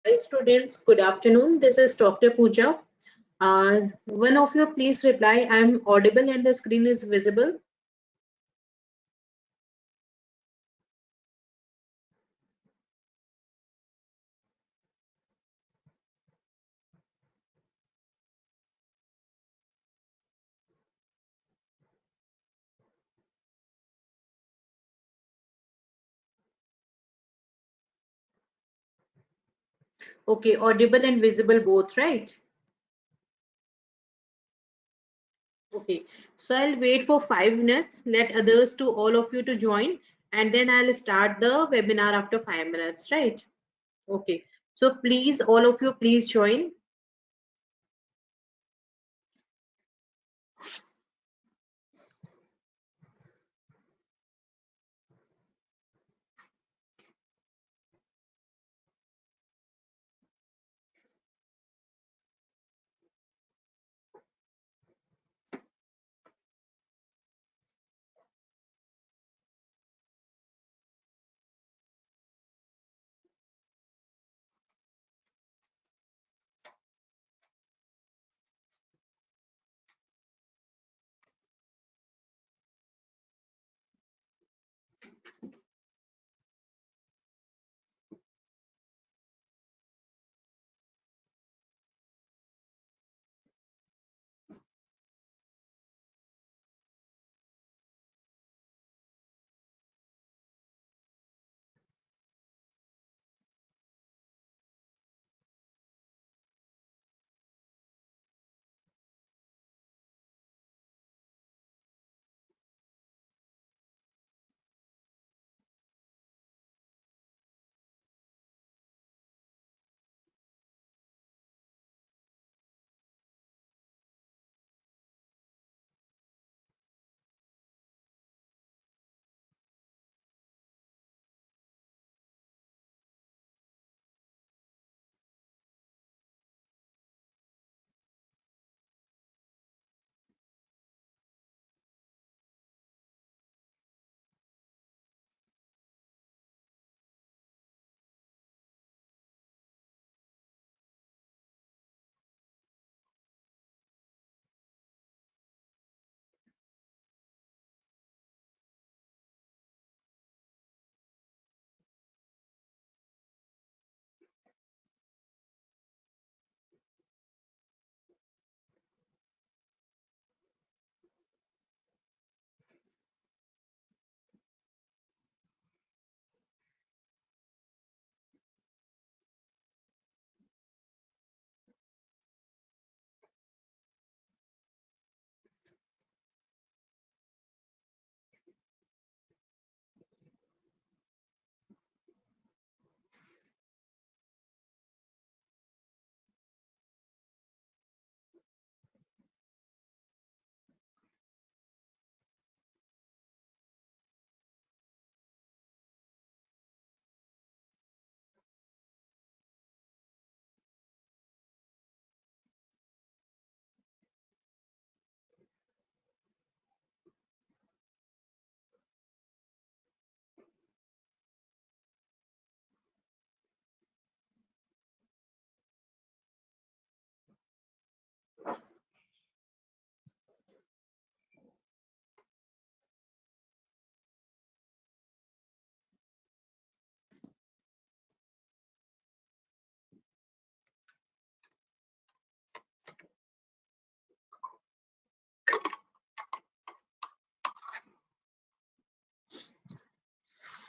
Hi students, good afternoon. This is Dr. Pooja. One of you please reply, I am audible and the screen is visible. Okay, audible and visible both, right? Okay, so I'll wait for 5 minutes, let others to all of you to join, and then I'll start the webinar after 5 minutes, right? Okay, so please, all of you, please join.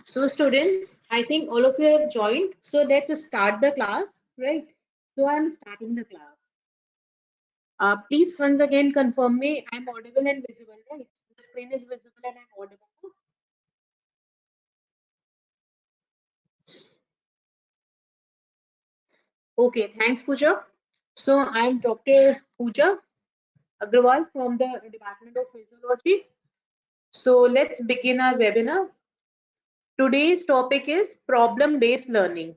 So students, I think all of you have joined. So let's start the class, right? So I'm starting the class. Please once again confirm me I'm audible and visible, right? The screen is visible and I'm audible. Okay, thanks Pooja. So I'm Dr. Pooja Agrawal from the Department of Physiology. So let's begin our webinar. Today's topic is problem-based learning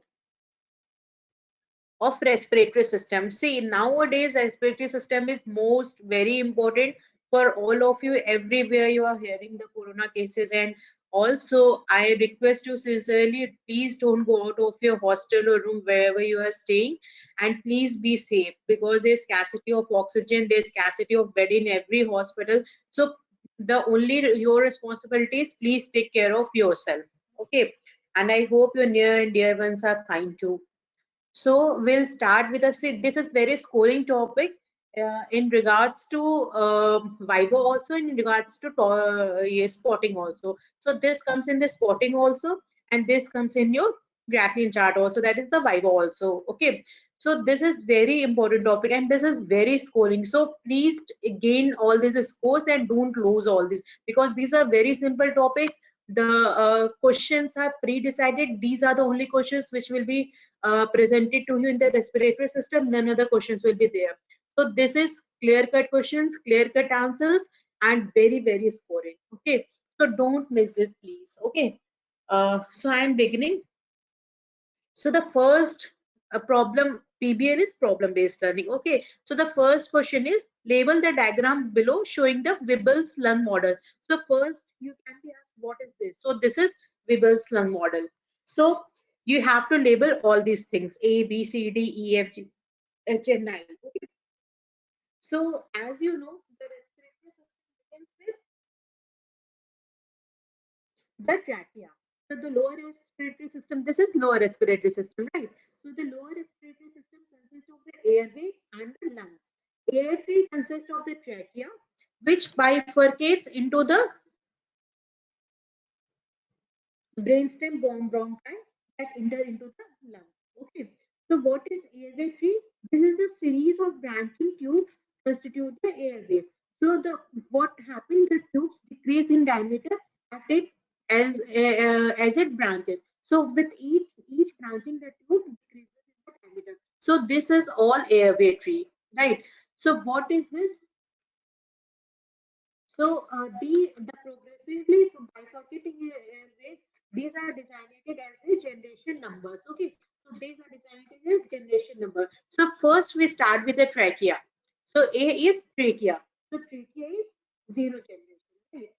of respiratory system. See, nowadays respiratory system is most very important for all of you. Everywhere you are hearing the corona cases and Also, I request you sincerely, please don't go out of your hostel or room wherever you are staying, and please be safe because there's scarcity of oxygen, there's scarcity of bed in every hospital. So the only your responsibility is please take care of yourself. Okay. And I hope your near and dear ones are fine too. So we'll start with this is very scoring topic in regards to Viva also, in regards to yeah, spotting also. So this comes in the spotting also, and this comes in your graphene chart also. That is the Viva also. Okay. So this is very important topic, and this is very scoring. So please gain all these scores and don't lose all these, because these are very simple topics. The questions are pre-decided. These are the only questions which will be presented to you in the respiratory system. None other questions will be there. So this is clear cut questions, clear cut answers, and very, very scoring. Okay. So don't miss this, please. Okay. So I'm beginning. So the first problem, PBL is problem based learning. Okay. So the first question is label the diagram below showing the Wibble's lung model. So first you can be asked, what is this? So this is Wibble's lung model. So you have to label all these things: A, B, C, D, E, F, G, H, and I. Okay. So as you know, the respiratory system begins with the trachea. So the lower respiratory system, this is lower respiratory system, right? So the lower respiratory system consists of the airway and the lungs. Airway consists of the trachea, which bifurcates into the brainstem bronchi that enter into the lung. Okay. So what is airway tree? This is the series of branching tubes constitute the airways. So the what happened? The tubes decrease in diameter as it as it branches. So with each branching, the tube decreases in the diameter. So this is all airway tree, right? So what is this? So the progressively bifurcating airways, these are designated as the generation numbers. Okay, so these are designated as generation number. So first we start with the trachea. So A is trachea. So trachea is zero generation. Right?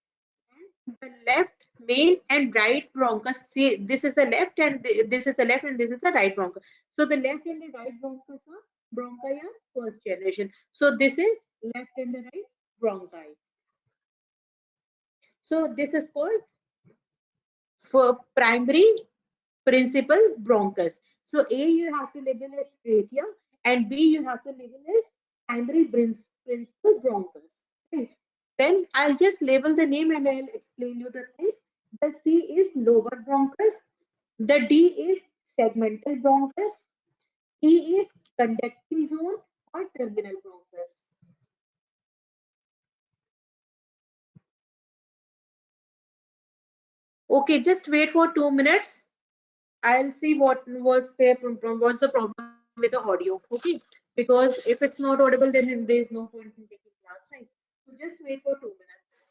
And the left main and right bronchus. See, this is the left and this is the left and this is the right bronchus. So the left and the right bronchus are bronchi are first generation. So this is left and the right bronchi. So this is called for primary principal bronchus. So A you have to label as trachea and B you have to label as primary principal bronchus. Right. Then I'll just label the name and I'll explain you the things. The C is lower bronchus. The D is segmental bronchus. E is conducting zone or terminal bronchus. Okay, just wait for 2 minutes. I'll see what's there what's the problem with the audio. Okay, because if it's not audible, then there is no point in taking class, right? So just wait for 2 minutes.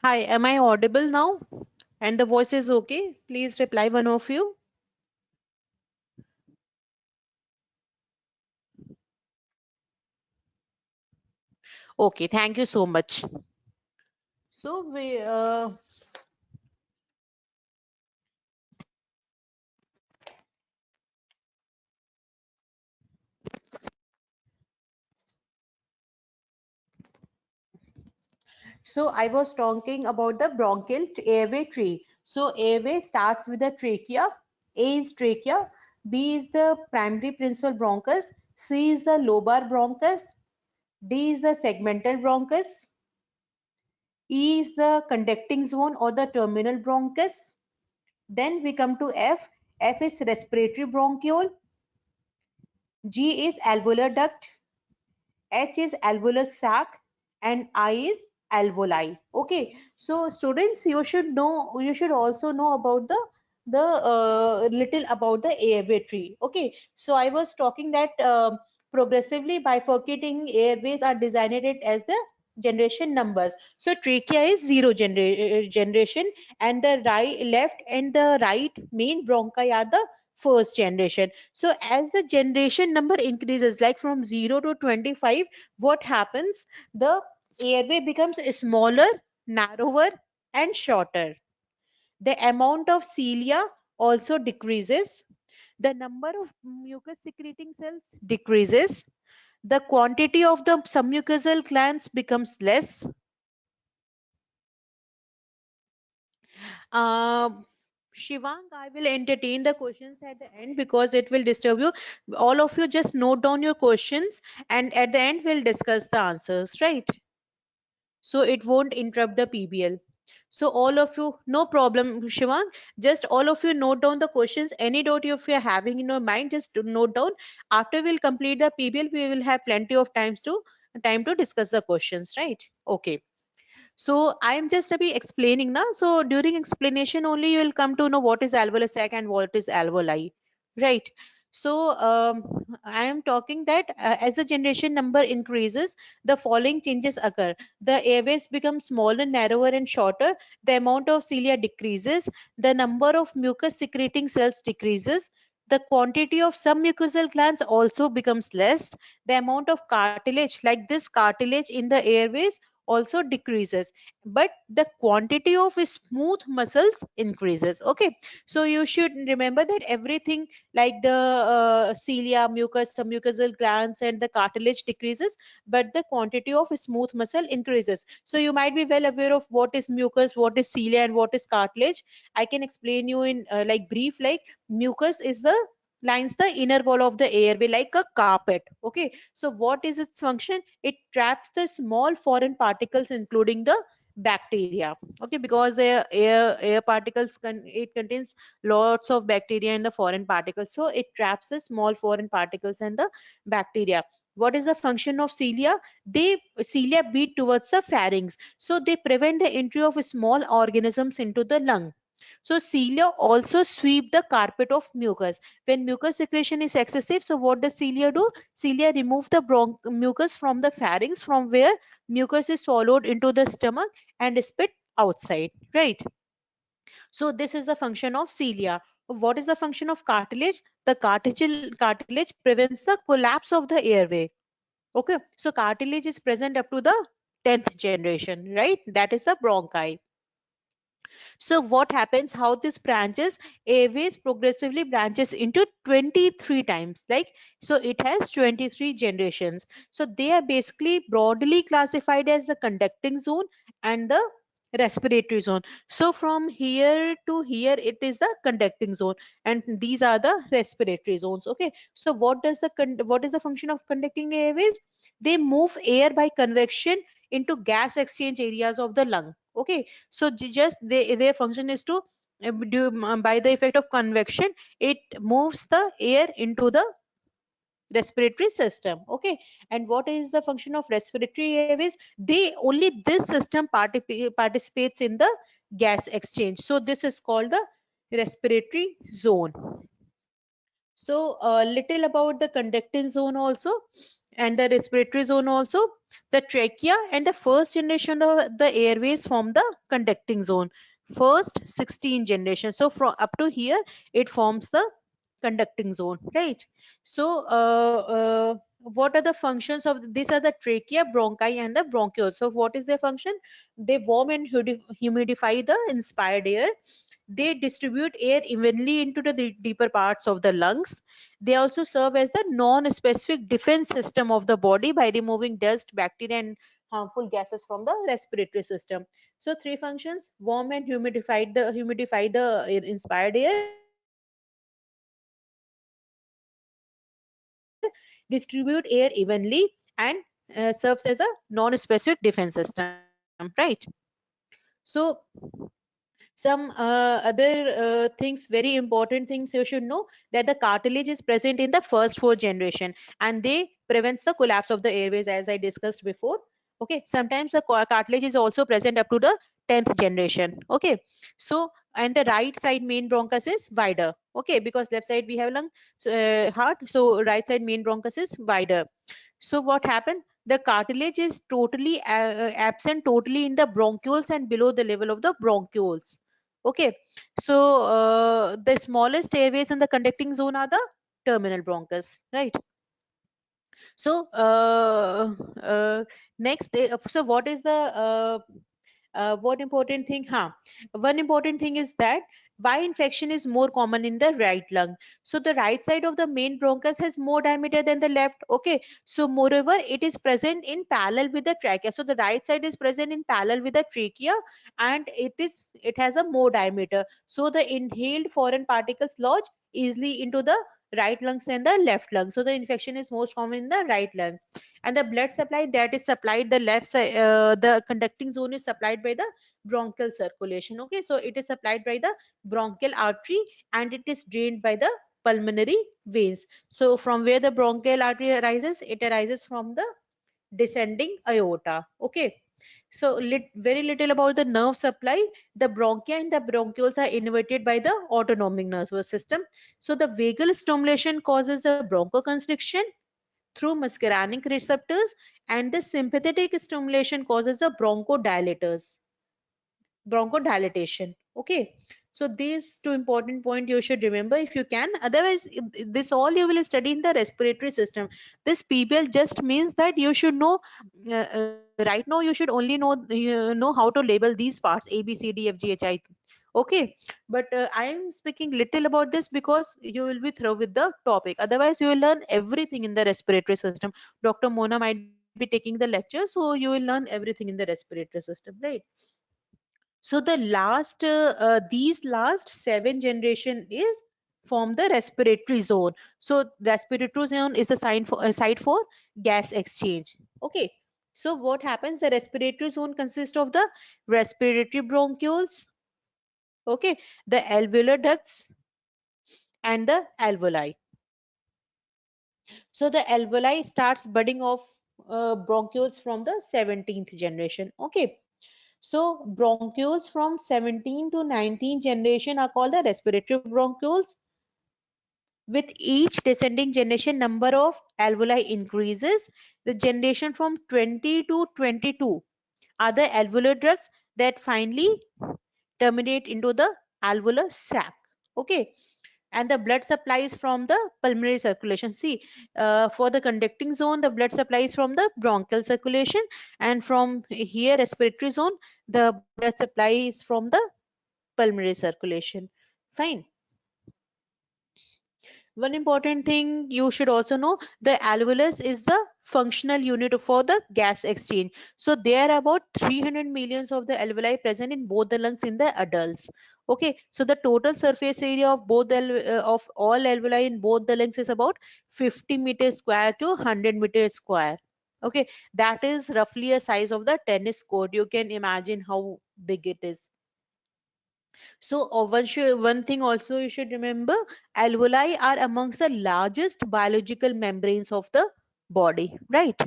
Hi, am I audible now? And the voice is okay? Please reply, one of you. Okay, thank you so much. So I was talking about the bronchial airway tree. So airway starts with the trachea. A is trachea, B is the primary principal bronchus, C is the lobar bronchus, D is the segmental bronchus, E is the conducting zone or the terminal bronchus. Then we come to F. F is respiratory bronchiole, G is alveolar duct, H is alveolar sac, and I is alveoli. Okay, so students, you should know, you should also know about the little about the airway tree. Okay, so I was talking that progressively bifurcating airways are designated as the generation numbers. So trachea is zero generation, and the right, left, and the right main bronchi are the first generation. So as the generation number increases, like from 0 to 25, what happens? The airway becomes smaller, narrower, and shorter. The amount of cilia also decreases. The number of mucus secreting cells decreases. The quantity of the submucosal glands becomes less. Um, Shivang, I will entertain the questions at the end because it will disturb you. All of you just note down your questions, and at the end we'll discuss the answers, right? So it won't interrupt the PBL. So all of you, no problem, Shivang. Just all of you note down the questions. Any doubt if you are having in your mind, just note down. After we'll complete the PBL, we will have plenty of time to discuss the questions, right? Okay. So I am just be explaining now. So during explanation only you will come to know what is alveolar sac and what is alveoli, right? So I am talking that as the generation number increases, the following changes occur. The airways become smaller, narrower, and shorter. The amount of cilia decreases. The number of mucus secreting cells decreases. The quantity of submucosal glands also becomes less. The amount of cartilage, like this cartilage in the airways, also decreases, but the quantity of smooth muscles increases. Okay, so you should remember that everything like the cilia, mucus, submucosal glands, and the cartilage decreases, but the quantity of smooth muscle increases. So you might be well aware of what is mucus, what is cilia, and what is cartilage. I can explain you in like brief. Like mucus is the lines the inner wall of the airway like a carpet. Okay, so what is its function? It traps the small foreign particles including the bacteria. Okay, because the air particles it contains lots of bacteria and the foreign particles, so it traps the small foreign particles and the bacteria. What is the function of cilia? They cilia beat towards the pharynx, so they prevent the entry of small organisms into the lung. So cilia also sweep the carpet of mucus. When mucus secretion is excessive, so what does cilia do? Cilia remove the mucus from the pharynx, from where mucus is swallowed into the stomach and spit outside, right? So this is the function of cilia. What is the function of cartilage? The cartilage prevents the collapse of the airway. Okay, so cartilage is present up to the 10th generation, right? That is the bronchi. So what happens, how this branches? Airways progressively branches into 23 times, like, so it has 23 generations. So they are basically broadly classified as the conducting zone and the respiratory zone. So from here to here it is the conducting zone, and these are the respiratory zones. Okay, so what is the function of conducting airways? They move air by convection into gas exchange areas of the lung. Okay, so just their function is to by the effect of convection, it moves the air into the respiratory system. Okay, and what is the function of respiratory airways? They only this system participates in the gas exchange, so this is called the respiratory zone. So little about the conducting zone also. and the respiratory zone also. The trachea and the first generation of the airways form the conducting zone. First 16 generation. So from up to here, it forms the conducting zone, right? So what are the functions of these? Are the trachea, bronchi, and the bronchioles. So what is their function? They warm and humidify the inspired air. They distribute air evenly into the deeper parts of the lungs. They also serve as the non-specific defense system of the body by removing dust, bacteria, and harmful gases from the respiratory system. So three functions: warm and humidify the inspired air, distribute air evenly, and serves as a non-specific defense system, right? So some other things, very important things you should know, that the cartilage is present in the first four generation, and they prevents the collapse of the airways, as I discussed before. Okay, sometimes the cartilage is also present up to the 10th generation. Okay, so and the right side main bronchus is wider. Okay, because left side we have lung, heart, so right side main bronchus is wider. So what happens? The cartilage is totally absent totally in the bronchioles and below the level of the bronchioles. Okay, so the smallest airways in the conducting zone are the terminal bronchus, right? So next, so what is the what important thing? One important thing is that why infection is more common in the right lung. So the right side of the main bronchus has more diameter than the left. Okay, so moreover, it is present in parallel with the trachea. So the right side is present in parallel with the trachea, and it has a more diameter. So the inhaled foreign particles lodge easily into the right lungs and the left lung. So the infection is most common in the right lung. And the blood supply that is supplied the left side, the conducting zone is supplied by the bronchial circulation. Okay, so it is supplied by the bronchial artery, and it is drained by the pulmonary veins. So from where the bronchial artery arises? It arises from the descending aorta. Okay, so very little about the nerve supply. The bronchia and the bronchioles are innervated by the autonomic nervous system. So the vagal stimulation causes the bronchoconstriction through muscarinic receptors, and the sympathetic stimulation causes the bronchodilation. Okay, so these two important point you should remember if you can. Otherwise, this all you will study in the respiratory system. This PBL just means that you should know, right now you should only know how to label these parts: A, B, C, D, F, G, H, I. Okay, but I am speaking little about this because you will be through with the topic. Otherwise, you will learn everything in the respiratory system. Dr. Mona might be taking the lecture, so you will learn everything in the respiratory system, right? So the these last seven generation is from the respiratory zone. So respiratory zone is the site for gas exchange. Okay, so what happens? The respiratory zone consists of the respiratory bronchioles, okay, the alveolar ducts, and the alveoli. So the alveoli starts budding of bronchioles from the 17th generation. Okay, so bronchioles from 17 to 19 generation are called the respiratory bronchioles. With each descending generation, number of alveoli increases. The generation from 20 to 22 are the alveolar ducts that finally terminate into the alveolar sac. Okay, and the blood supplies from the pulmonary circulation. See, for the conducting zone, the blood supplies from the bronchial circulation, and from here respiratory zone, the blood supply is from the pulmonary circulation. Fine. One important thing you should also know, the alveolus is the functional unit for the gas exchange. So there are about 300 millions of the alveoli present in both the lungs in the adults. Okay, so the total surface area of of all alveoli in both the lungs is about 50 meters square to 100 meters square. Okay, that is roughly a size of the tennis court. You can imagine how big it is. So one thing also you should remember, alveoli are amongst the largest biological membranes of the body, right?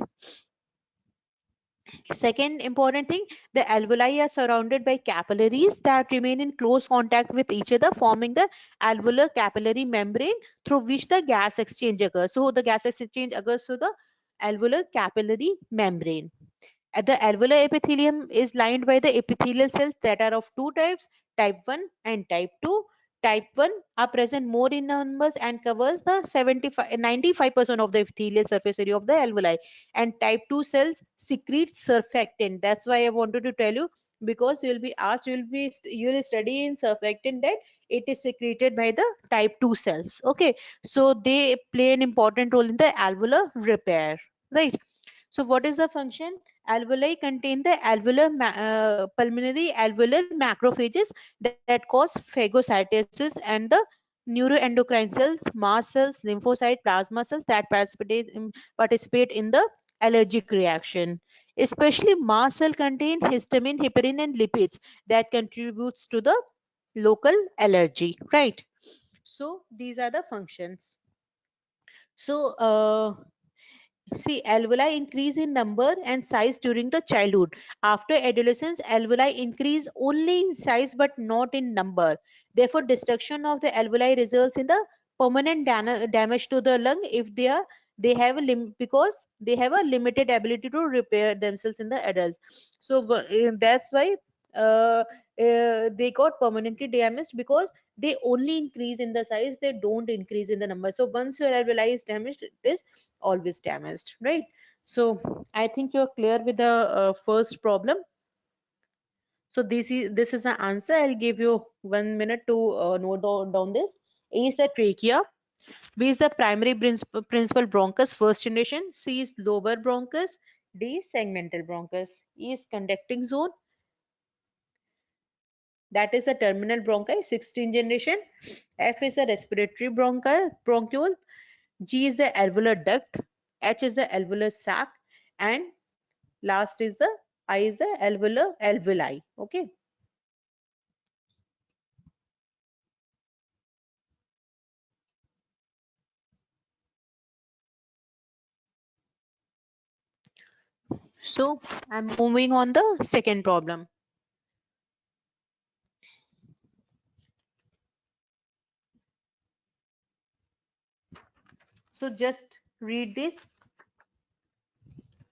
Second important thing, the alveoli are surrounded by capillaries that remain in close contact with each other, forming the alveolar capillary membrane through which the gas exchange occurs. So the gas exchange occurs through the alveolar capillary membrane. The alveolar epithelium is lined by the epithelial cells that are of two types, type 1 and type 2. Type 1 are present more in numbers and covers the 95% of the epithelial surface area of the alveoli. And type 2 cells secrete surfactant. That's why I wanted to tell you, because you will be asked, you will study in surfactant that it is secreted by the type 2 cells. Okay, so they play an important role in the alveolar repair, right? So what is the function? Alveoli contain the pulmonary alveolar macrophages that cause phagocytosis, and the neuroendocrine cells, mast cells, lymphocyte, plasma cells that participate in the allergic reaction. Especially mast cell contain histamine, heparin, and lipids that contributes to the local allergy, right? So these are the functions. So see, alveoli increase in number and size during the childhood. After adolescence, alveoli increase only in size but not in number. Therefore, destruction of the alveoli results in the permanent damage to the lung if they have a because they have a limited ability to repair themselves in the adults. So that's why they got permanently damaged, because they only increase in the size, they don't increase in the number. So once your alveoli is damaged, it is always damaged, right? So I think you're clear with the first problem. So this is the answer. I'll give you 1 minute to note down this. A is the trachea, B is the primary principal bronchus first generation, C is lobar bronchus, D is segmental bronchus, E is conducting zone, that is the terminal bronchi 16th generation, F is the respiratory bronchiole, G is the alveolar duct, H is the alveolar sac, and last is the I is the alveolar alveoli. Okay. So I'm moving on the second problem. So just read this.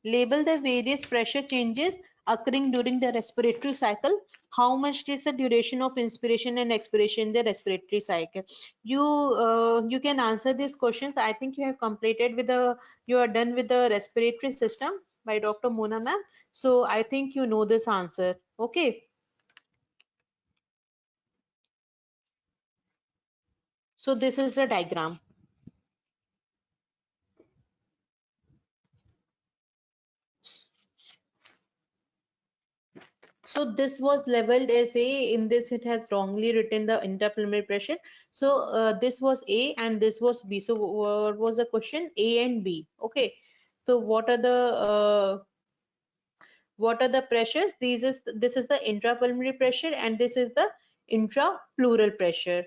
Label the various pressure changes occurring during the respiratory cycle. How much is the duration of inspiration and expiration in the respiratory cycle? You can answer these questions. I think you have completed with the you are done with the respiratory system by Dr. Mona ma'am. So I think you know this answer. Okay. So this is the diagram. So this was leveled as A. In this, it has wrongly written the interpulmonary pressure. So this was A and this was B. So what was the question? A and B. Okay. So what are the pressures? This is the intrapulmonary pressure and this is the intrapleural pressure.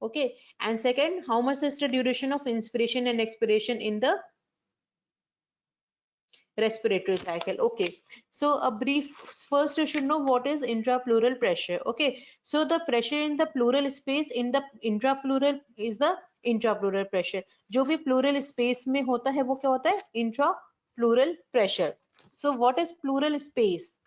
Okay. And second, how much is the duration of inspiration and expiration in the respiratory cycle? Okay, so a brief, first you should know what is intrapleural pressure. Okay, so the pressure in the pleural space in the intrapleural is the intrapleural pressure. जो भी pleural space में होता है वो क्या होता है? Intrapleural pressure. So what is pleural space?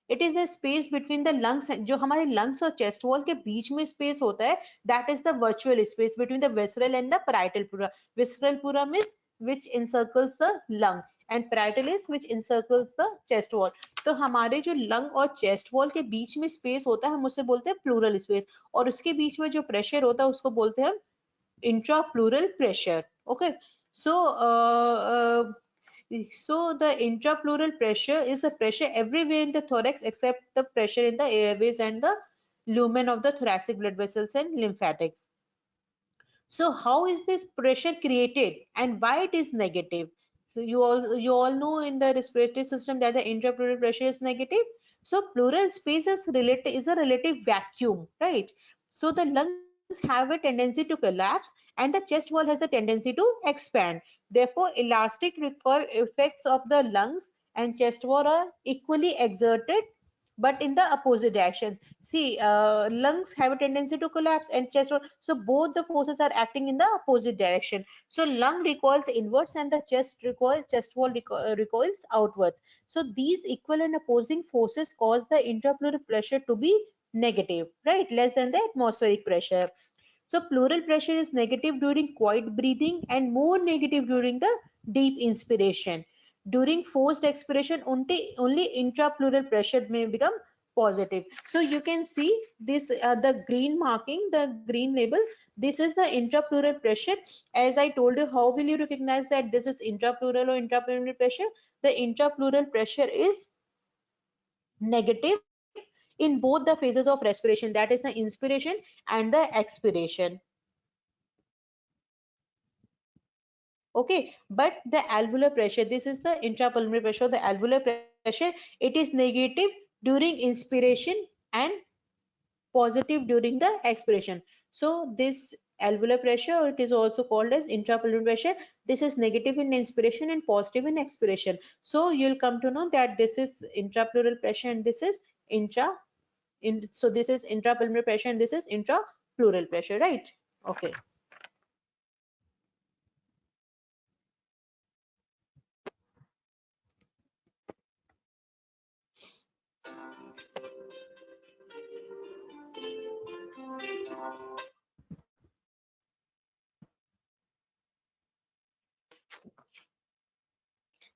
It is the space between the lungs, जो हमारे lungs और chest wall के बीच में space होता है, that is the virtual space between the visceral and the parietal pleura. Visceral pleura means which encircles the lung and parietal is which encircles the chest wall. तो हमारे जो lung और chest wall के बीच में space होता है हम उसे बोलते हैं pleural space, और उसके बीच में जो pressure होता है उसको बोलते हैं हम intrapleural pressure. Okay, so so the intrapleural pressure is the pressure everywhere in the thorax except the pressure in the airways and the lumen of the thoracic blood vessels and lymphatics. So how is this pressure created and why it is negative? So you all know in the respiratory system that the intrapleural pressure is negative. So pleural space is a relative vacuum, right? So the lungs have a tendency to collapse and the chest wall has a tendency to expand. Therefore, elastic recoil effects of the lungs and chest wall are equally exerted but in the opposite direction. See, lungs have a tendency to collapse and chest, so both the forces are acting in the opposite direction. So lung recoils inwards and the chest wall recoils outwards. So these equal and opposing forces cause the intrapleural pressure to be negative, right? Less than the atmospheric pressure. So pleural pressure is negative during quiet breathing and more negative during the deep inspiration. During forced expiration, only intrapleural pressure may become positive. So you can see this, the green marking, the green label. This is the intrapleural pressure. As I told you, how will you recognize that this is intrapleural or intrapulmonary pressure? The intrapleural pressure is negative in both the phases of respiration, that is the inspiration and the expiration. Okay, but the alveolar pressure, this is the intrapulmonary pressure, the alveolar pressure, it is negative during inspiration and positive during the expiration. So this alveolar pressure, or it is also called as intrapulmonary pressure, this is negative in inspiration and positive in expiration. So you'll come to know that this is intrapleural pressure and this is so this is intrapulmonary pressure and this is intrapleural pressure, right? Okay.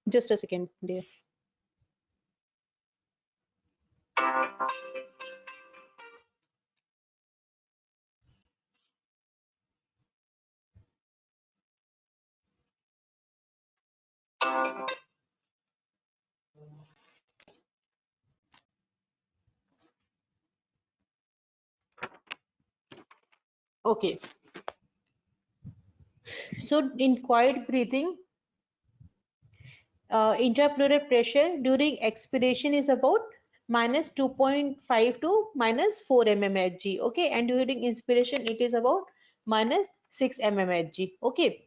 Just a second, dear. Okay, so in quiet breathing, intrapleural pressure during expiration is about minus 2.5 to minus 4 mmHg. Okay, and during inspiration it is about minus 6 mmHg. Okay,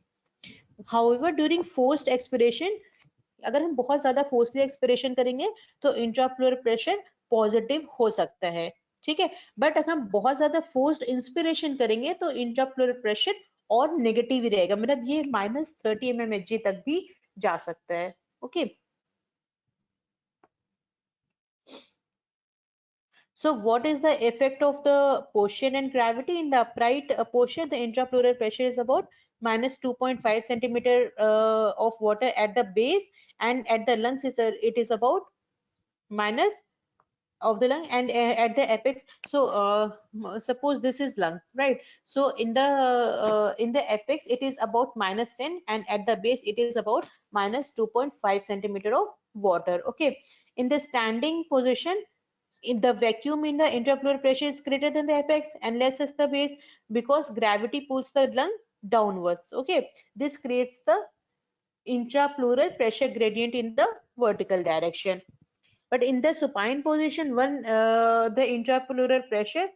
however during forced expiration, अगर हम बहुत ज्यादा फोर्सली expiration करेंगे तो इंट्राप्लूरल pressure positive हो सकता है, ठीक है, बट अगर हम बहुत ज्यादा फोर्स्ड इंस्पिरेशन करेंगे तो इंट्राप्लूरल प्रेशर और नेगेटिव ही रहेगा, मतलब ये माइनस 30 mmHg तक भी जा सकता है. Okay, so what is the effect of the position and gravity? In the upright posture, the intrapleural pressure is about minus 2.5 centimeter of water at the base, and at the lungs it is about minus of the lung, and at the apex. So suppose this is lung, right? So in the apex it is about minus 10, and at the base it is about minus 2.5 centimeter of water. Okay, in the standing position, in the vacuum in the intrapleural pressure is greater than the apex and less as the base, because gravity pulls the lung downwards. Okay, this creates the intrapleural pressure gradient in the vertical direction. But in the supine position, the intrapleural pressure,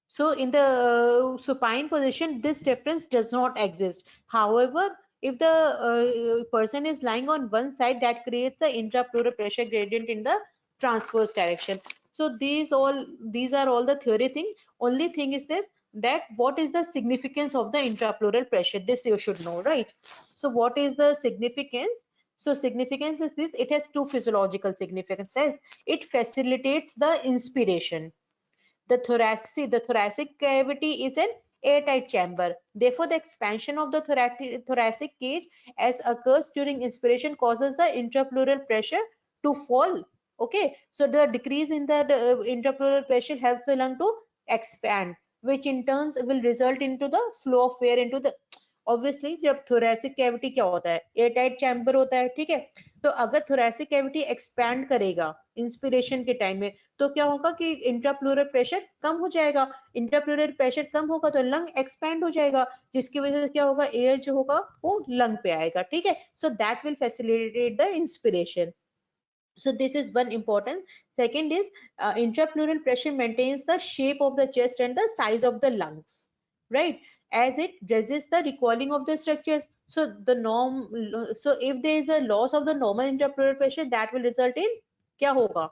so in the supine position, this difference does not exist. However, if the person is lying on one side, that creates the intrapleural pressure gradient in the transverse direction. So these are all the theory thing. Only thing is this, that what is the significance of the intrapleural pressure? This you should know, right? So what is the significance? So significance is this: it has two physiological significance, right? It facilitates the inspiration. The thoracic cavity is an airtight chamber. Therefore, the expansion of the thoracic cage as occurs during inspiration causes the intrapleural pressure to fall. Okay, so the decrease in the intrapleural pressure helps the lung to expand, which in turns will result into the flow of air into the, obviously जब thoracic cavity क्या होता है, airtight chamber होता है, ठीक है, तो अगर thoracic cavity expand करेगा इंस्पिरेशन के टाइम में, तो क्या होगा कि इंट्राप्लूरल प्रेशर कम हो जाएगा. इंट्राप्लूरल प्रेशर कम होगा तो लंग एक्सपैंड हो जाएगा, जिसकी वजह से क्या होगा, एयर जो होगा वो लंग पे आएगा, ठीक है. So that will facilitate the inspiration. So this is one important. Second is intrapleural pressure maintains the shape of the chest and the size of the lungs, right? as it resists the recoiling of the structures. So the norm, so if there is a loss of the normal intrapleural pressure, that will result in क्या होगा?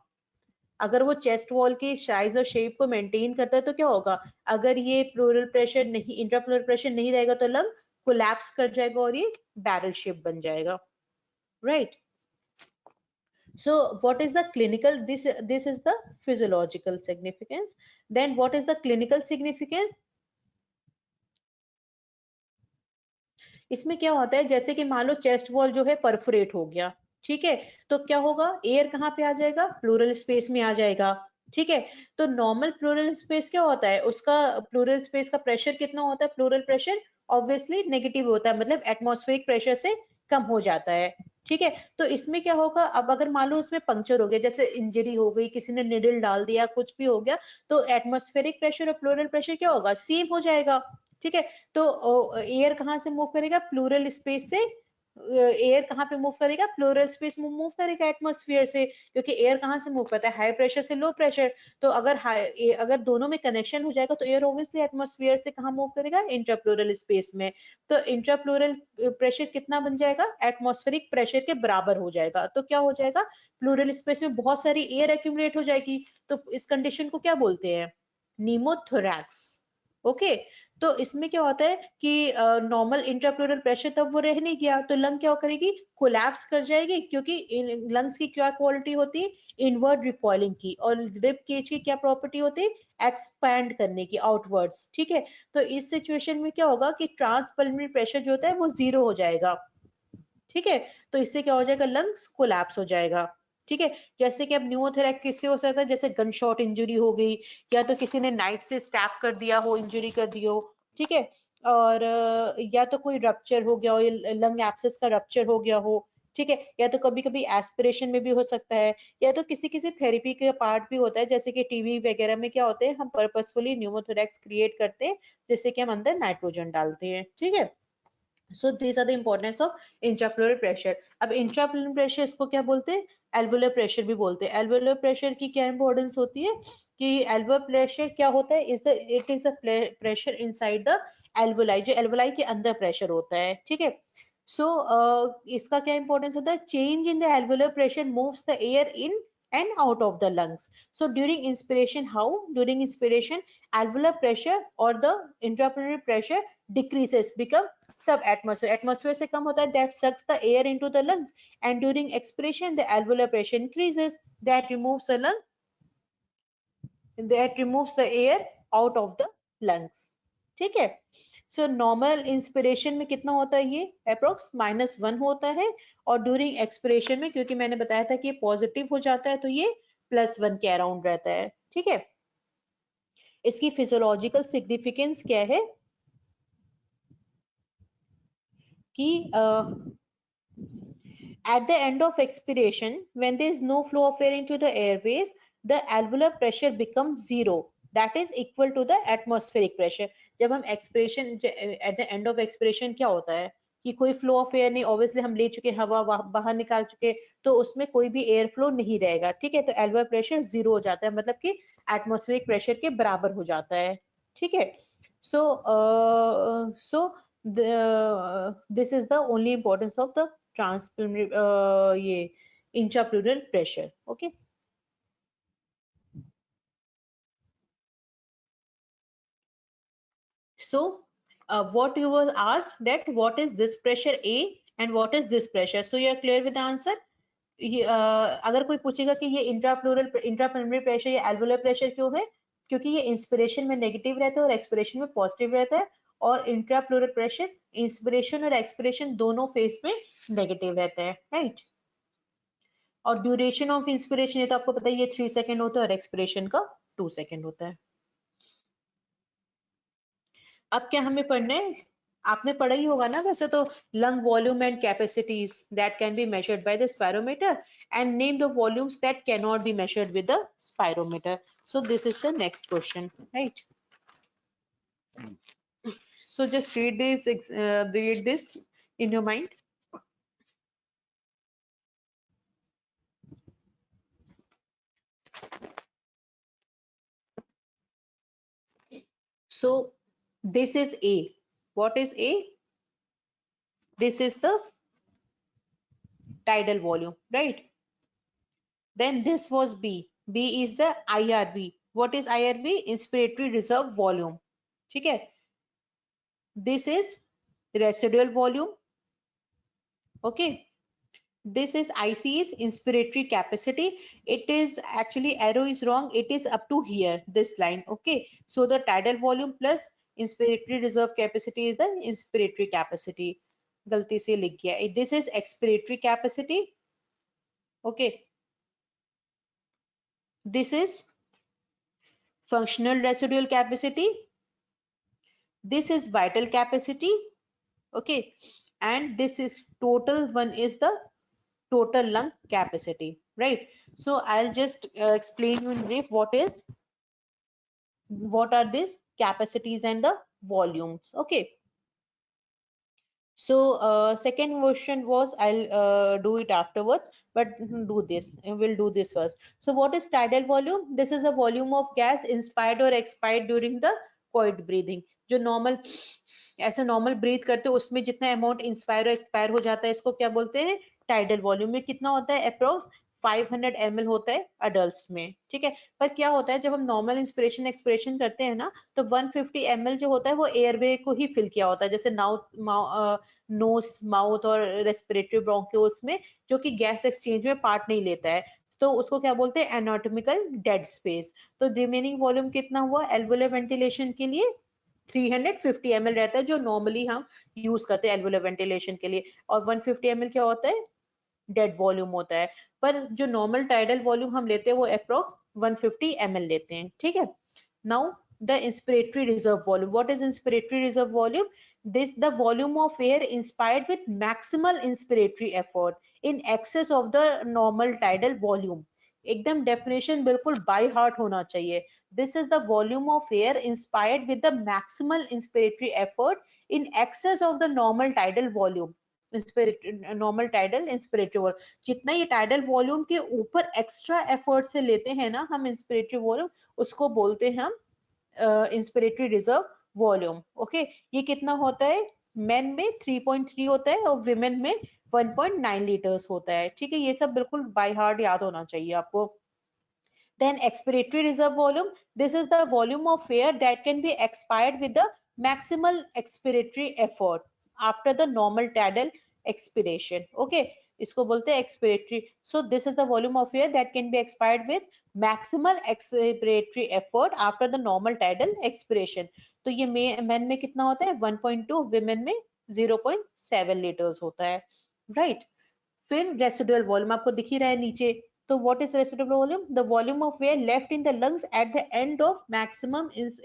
अगर वो chest wall की size और shape को maintain करता है तो क्या होगा? अगर ये प्लूरल प्रेशर नहीं, इंट्राप्लूरल प्रेशर नहीं रहेगा तो लंग कोलैप्स कर जाएगा और ये बैरल शेप बन जाएगा, right? So what is the clinical, this is the physiological significance. Then what is the clinical significance? इसमें क्या होता है, जैसे कि मान लो चेस्ट वॉल जो है परफोरेट हो गया, ठीक है, तो क्या होगा? एयर कहाँ पे आ जाएगा? प्लूरल स्पेस में आ जाएगा, ठीक है। तो नॉर्मल प्लूरल स्पेस क्या होता है? उसका प्लूरल स्पेस का प्रेशर कितना होता है? प्लूरल प्रेशर ऑब्वियसली नेगेटिव होता है, मतलब एटमॉस्फेरिक प्रेशर से कम हो जाता है, ठीक है। तो इसमें क्या होगा? अब अगर मान लो उसमें पंक्चर हो गया, जैसे इंजरी हो गई, किसी ने निडल डाल दिया, कुछ भी हो गया, तो एटमॉस्फेरिक प्रेशर और प्लूरल प्रेशर क्या होगा? सेम हो जाएगा, ठीक है। तो एयर कहाँ से मूव करेगा? प्लूरल स्पेस से। एयर कहाँ पे मूव करेगा? प्लूरल स्पेस में मूव करेगा एटमॉस्फेयर से, क्योंकि एयर कहाँ से मूव करता है? हाई प्रेशर से लो प्रेशर। तो अगर अगर दोनों में कनेक्शन हो जाएगा तो एयर ऑब्वियसली एटमॉस्फेयर से कहाँ मूव करेगा? इंट्राप्लूरल स्पेस में। तो इंट्राप्लूरल प्रेशर कितना बन जाएगा? एटमॉस्फेरिक प्रेशर के बराबर हो जाएगा। तो क्या हो जाएगा? प्लूरल स्पेस में बहुत सारी एयर एक्यूमुलेट हो जाएगी। तो इस कंडीशन को क्या बोलते हैं? नीमोथोरैक्स, ओके। तो इसमें क्या होता है कि नॉर्मल इंट्राप्लूरल प्रेशर तब वो रह नहीं गया, तो लंग क्या करेगी? कोलैप्स कर जाएगी, क्योंकि लंग्स की क्या क्वालिटी होती है? इनवर्ड रिकॉइलिंग की। और रिब केज की क्या प्रॉपर्टी होती है? एक्सपैंड करने की, आउटवर्ड्स, ठीक है। तो इस सिचुएशन में क्या होगा कि ट्रांसपल्मोनरी प्रेशर जो होता है वो 0 हो जाएगा, ठीक है। तो इससे क्या हो जाएगा? लंग्स कोलैप्स हो जाएगा, ठीक है। जैसे कि अब न्यूमोथोरैक्स किससे हो सकता है? जैसे गन शॉट इंजरी हो गई, या तो किसी ने नाइफ से स्टैब कर दिया हो, इंजरी कर दी हो, ठीक है। और या तो कोई रप्चर हो गया हो, लंग एब्सेस का रप्चर हो गया हो, ठीक है। या तो कभी कभी एस्पिरेशन में भी हो सकता है, या तो किसी किसी थेरेपी का पार्ट भी होता है, जैसे कि टीबी वगैरह में क्या होते हैं, हम पर्पसफुली न्यूमोथोरैक्स क्रिएट करते हैं, जैसे कि हम अंदर नाइट्रोजन डालते हैं, ठीक है। So these are the importance of intrapleural pressure. अब intrapleural pressure इसको क्या बोलते हैं? Alveolar pressure भी बोलते हैं। Alveolar pressure की क्या importance होती है कि alveolar pressure क्या होता है? It is the pressure inside the alveoli, जो alveoli के अंदर pressure होता है, ठीक है। So इसका क्या importance होता है? Change in the alveolar pressure moves the air in and out of the lungs. So during inspiration, how? During inspiration, alveolar pressure or the intrapleural pressure decreases, become सब atmosphere से कम होता है, that sucks the air into the lungs, and during expiration the alveolar pressure increases, that removes the lung, that removes the air out of the lungs, ठीक है। So normal inspiration में कितना होता है? ये अप्रोक्स -1 होता है, और ड्यूरिंग एक्सपिरेशन में, क्योंकि मैंने बताया था कि ये पॉजिटिव हो जाता है, तो ये +1 के अराउंड रहता है, ठीक है। इसकी फिजियोलॉजिकल सिग्निफिकेंस क्या है कि at the end of expiration, when there is no flow of air into the airways, the alveolar pressure becomes 0, that is equal to the atmospheric pressure. जब हम expiration, at the end of expiration क्या होता है कि कोई flow of air नहीं, obviously हम ले चुके हवा बाहर निकाल चुके, तो उसमें कोई भी air flow नहीं रहेगा, ठीक है। तो alveolar pressure 0 हो जाता है, मतलब कि atmospheric pressure के बराबर हो जाता है, ठीक है। So this is the only importance of the transpulmonary ये intrapleural pressure, okay. So what you were asked, that what is this pressure A and what is this pressure, so you are clear with the answer. अगर कोई पूछेगा कि ये इंट्राप्लूमरी pressure या alveolar pressure क्यों है, क्योंकि ये इंस्पिरेशन में नेगेटिव रहता है और एक्सपिरेशन में पॉजिटिव रहता है, और इंट्राप्लूरल प्रेशर इंस्पिरेशन और एक्सपिरेशन दोनों फेज में नेगेटिव रहता है, राइट। और ड्यूरेशन ऑफ इंस्पिरेशन ये तो आपको पता है, ये 3 सेकेंड होता है, और एक्सपिरेशन का 2 सेकेंड होता है। अब क्या हमें पढ़ना है? आपने पढ़ा ही होगा ना वैसे तो, lung volume and capacities that can be measured by the spirometer, and name the volumes that can not be measured with the spirometer. So this is the next question, right. So just read this in your mind. So this is A. What is A? This is the tidal volume, right? Then this was B. B is the IRV. What is IRV? Inspiratory reserve volume. ठीक है? This is residual volume. Okay. This is IC is inspiratory capacity. It is actually arrow is wrong. It is up to here, this line. Okay. So the tidal volume plus inspiratory reserve capacity is the inspiratory capacity. गलती से लिख गया. This is expiratory capacity. Okay. This is functional residual capacity. This is vital capacity. Okay. And this is total one is the total lung capacity, right? So I'll just explain you in brief what are these capacities and the volumes. Okay. So second version was I'll do it afterwards, but do this. We'll do this first. So what is tidal volume? This is a volume of gas inspired or expired during the quiet breathing. जो normal ऐसे normal breath करते हैं उसमें जितना amount inspire और expire हो जाता है इसको क्या बोलते हैं? Tidal volume. में कितना होता है? अप्रोक्स 500 ml होता है अडल्ट्स में. ठीक है. पर क्या होता है जब हम नॉर्मल इंस्पिरेशन एक्सपिरेशन करते हैं ना तो 150 ml जो होता है वो एयरवे को ही फिल किया होता है, जैसे नोज माउथ और रेस्पिरेटरी ब्रोंक्यूल्स में, जो कि गैस एक्सचेंज में पार्ट नहीं लेता है. तो उसको क्या बोलते हैं? Anatomical dead space. तो रिमेनिंग वॉल्यूम कितना हुआ एल्वुलर वेंटिलेशन के लिए? 350 ml रहता है जो नॉर्मली हम यूज करते हैं एल्वुलर वेंटिलेशन के लिए. और 150 ml क्या होता है? डेड वॉल्यूम होता है. पर जो नॉर्मल टाइडल वॉल्यूम हम लेते हैं वो अप्रोक्स 150 ml लेते हैं. ठीक है. Now the inspiratory reserve volume. What is inspiratory reserve volume? This the volume of air inspired with maximal inspiratory effort in excess of the normal tidal volume. एकदम definition बिल्कुल बाय हार्ट होना चाहिए. This is the volume of air inspired with the maximal inspiratory effort in excess of the normal tidal volume. Normal tidal inspiratory volume. जितना ये tidal volume के ऊपर extra effort से लेते हैं ना हम इंस्पिरेटरी वॉल्यूम, उसको बोलते हैं हम इंस्पिरेटरी रिजर्व वॉल्यूम. ओके. ये कितना होता है? मेन में 3.3 होता है और विमेन में 1.9 लीटर्स होता है. ठीक है. ये सब बिल्कुल बाय हार्ट याद होना चाहिए आपको. Then expiratory reserve volume. This is the volume of air that can be expired with the maximal expiratory effort after the normal tidal expiration. Okay. इसको बोलते हैं expiratory. So this is the volume of air that can be expired with maximal expiratory effort after the normal tidal expiration. तो ये men में कितना होता है? 1.2. women में 0.7 लीटर्स होता है. right. फिर रेसिडुअल वॉल्यूम आपको दिख ही रहा है नीचे. तो what is residual volume? The volume of air left in the lungs at the end of maximum is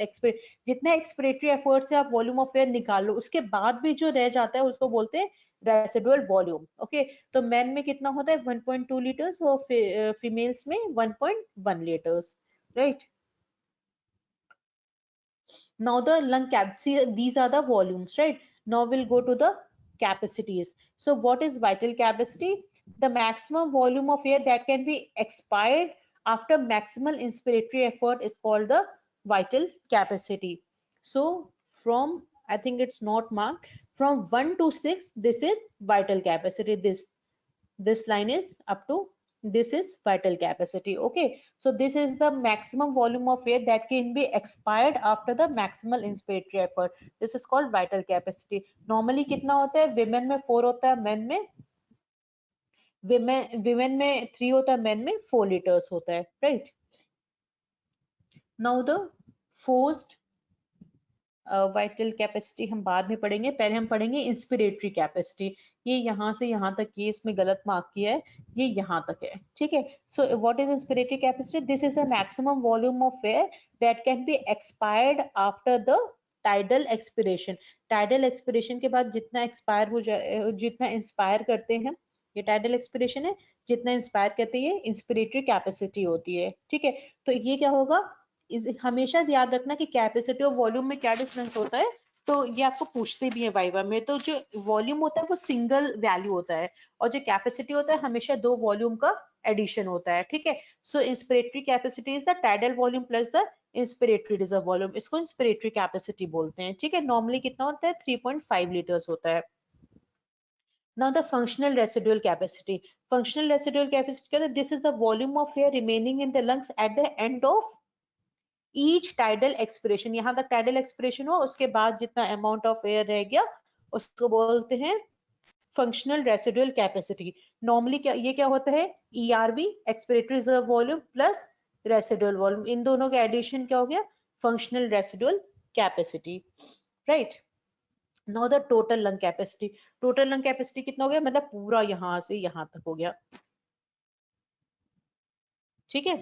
जितना एक्सपिरेटरी एफर्ट से आप वॉल्यूम ऑफ एयर निकाल लो उसके बाद भी जो रह जाता है उसको बोलते हैं रेसिडुअल वॉल्यूम. ओके. तो मेन में कितना होता है? 1.2 लीटर्स और फीमेल्स में 1.1 litres. Right. Now the lung capacity, these are the volumes, right? Now we'll go to the capacities. So what is vital capacity? The maximum volume of air that can be expired after maximal inspiratory effort is called the vital capacity. So from, I think it's not marked, from 1 to 6, this is vital capacity. This line is up to, this is vital capacity. Okay. So this is the maximum volume of air that can be expired after the maximal inspiratory effort. This is called vital capacity. Normally कितना होता है? women में 4 होता है, men में women में 3 होता है, men में 4 liters होता है. right. Now the forced vital capacity हम बाद में पढ़ेंगे. पहले हम पढ़ेंगे इंस्पिरेटरी कैपेसिटी. ये यहाँ से यहाँ तक ये इसमें गलत मार्क किया है, ये यहाँ तक है. ठीक है. So what is inspiratory capacity? This is a maximum volume of air that can be expired after the tidal expiration. Tidal expiration के बाद जितना एक्सपायर हो जाए, जितना इंस्पायर करते हैं, ये टाइडल एक्सपिरेशन है, जितना इंस्पायर करते हैं इंस्पिरेटरी कैपेसिटी होती है. ठीक है. तो ये क्या होगा? हमेशा याद रखना कि कैपेसिटी और वॉल्यूम में क्या डिफरेंस होता है. तो ये आपको पूछते भी है वाइवा में. तो जो वॉल्यूम होता है वो सिंगल वैल्यू होता है और जो कैपेसिटी होता है हमेशा 2 वॉल्यूम का एडिशन होता है, ठीक है। सो inspiratory capacity is the tidal volume plus the inspiratory reserve volume, इसको इंस्पिरेटरी कैपेसिटी बोलते हैं, ठीक है। नॉर्मली कितना होता है 3.5 लीटर्स होता है। Now the functional residual capacity. Functional residual capacity, this is the volume of air remaining in the lungs at the end of each tidal expiration. यहाँ तक tidal expiration हो, उसके बाद जितना amount of air रह गया उसको बोलते हैं functional residual capacity. Normally क्या ये क्या होता है ERV expiratory reserve volume plus residual volume, इन दोनों का addition क्या हो गया functional residual capacity, right? Now the total lung capacity, total lung capacity कितना हो गया मतलब पूरा यहां से यहां तक हो गया, ठीक है,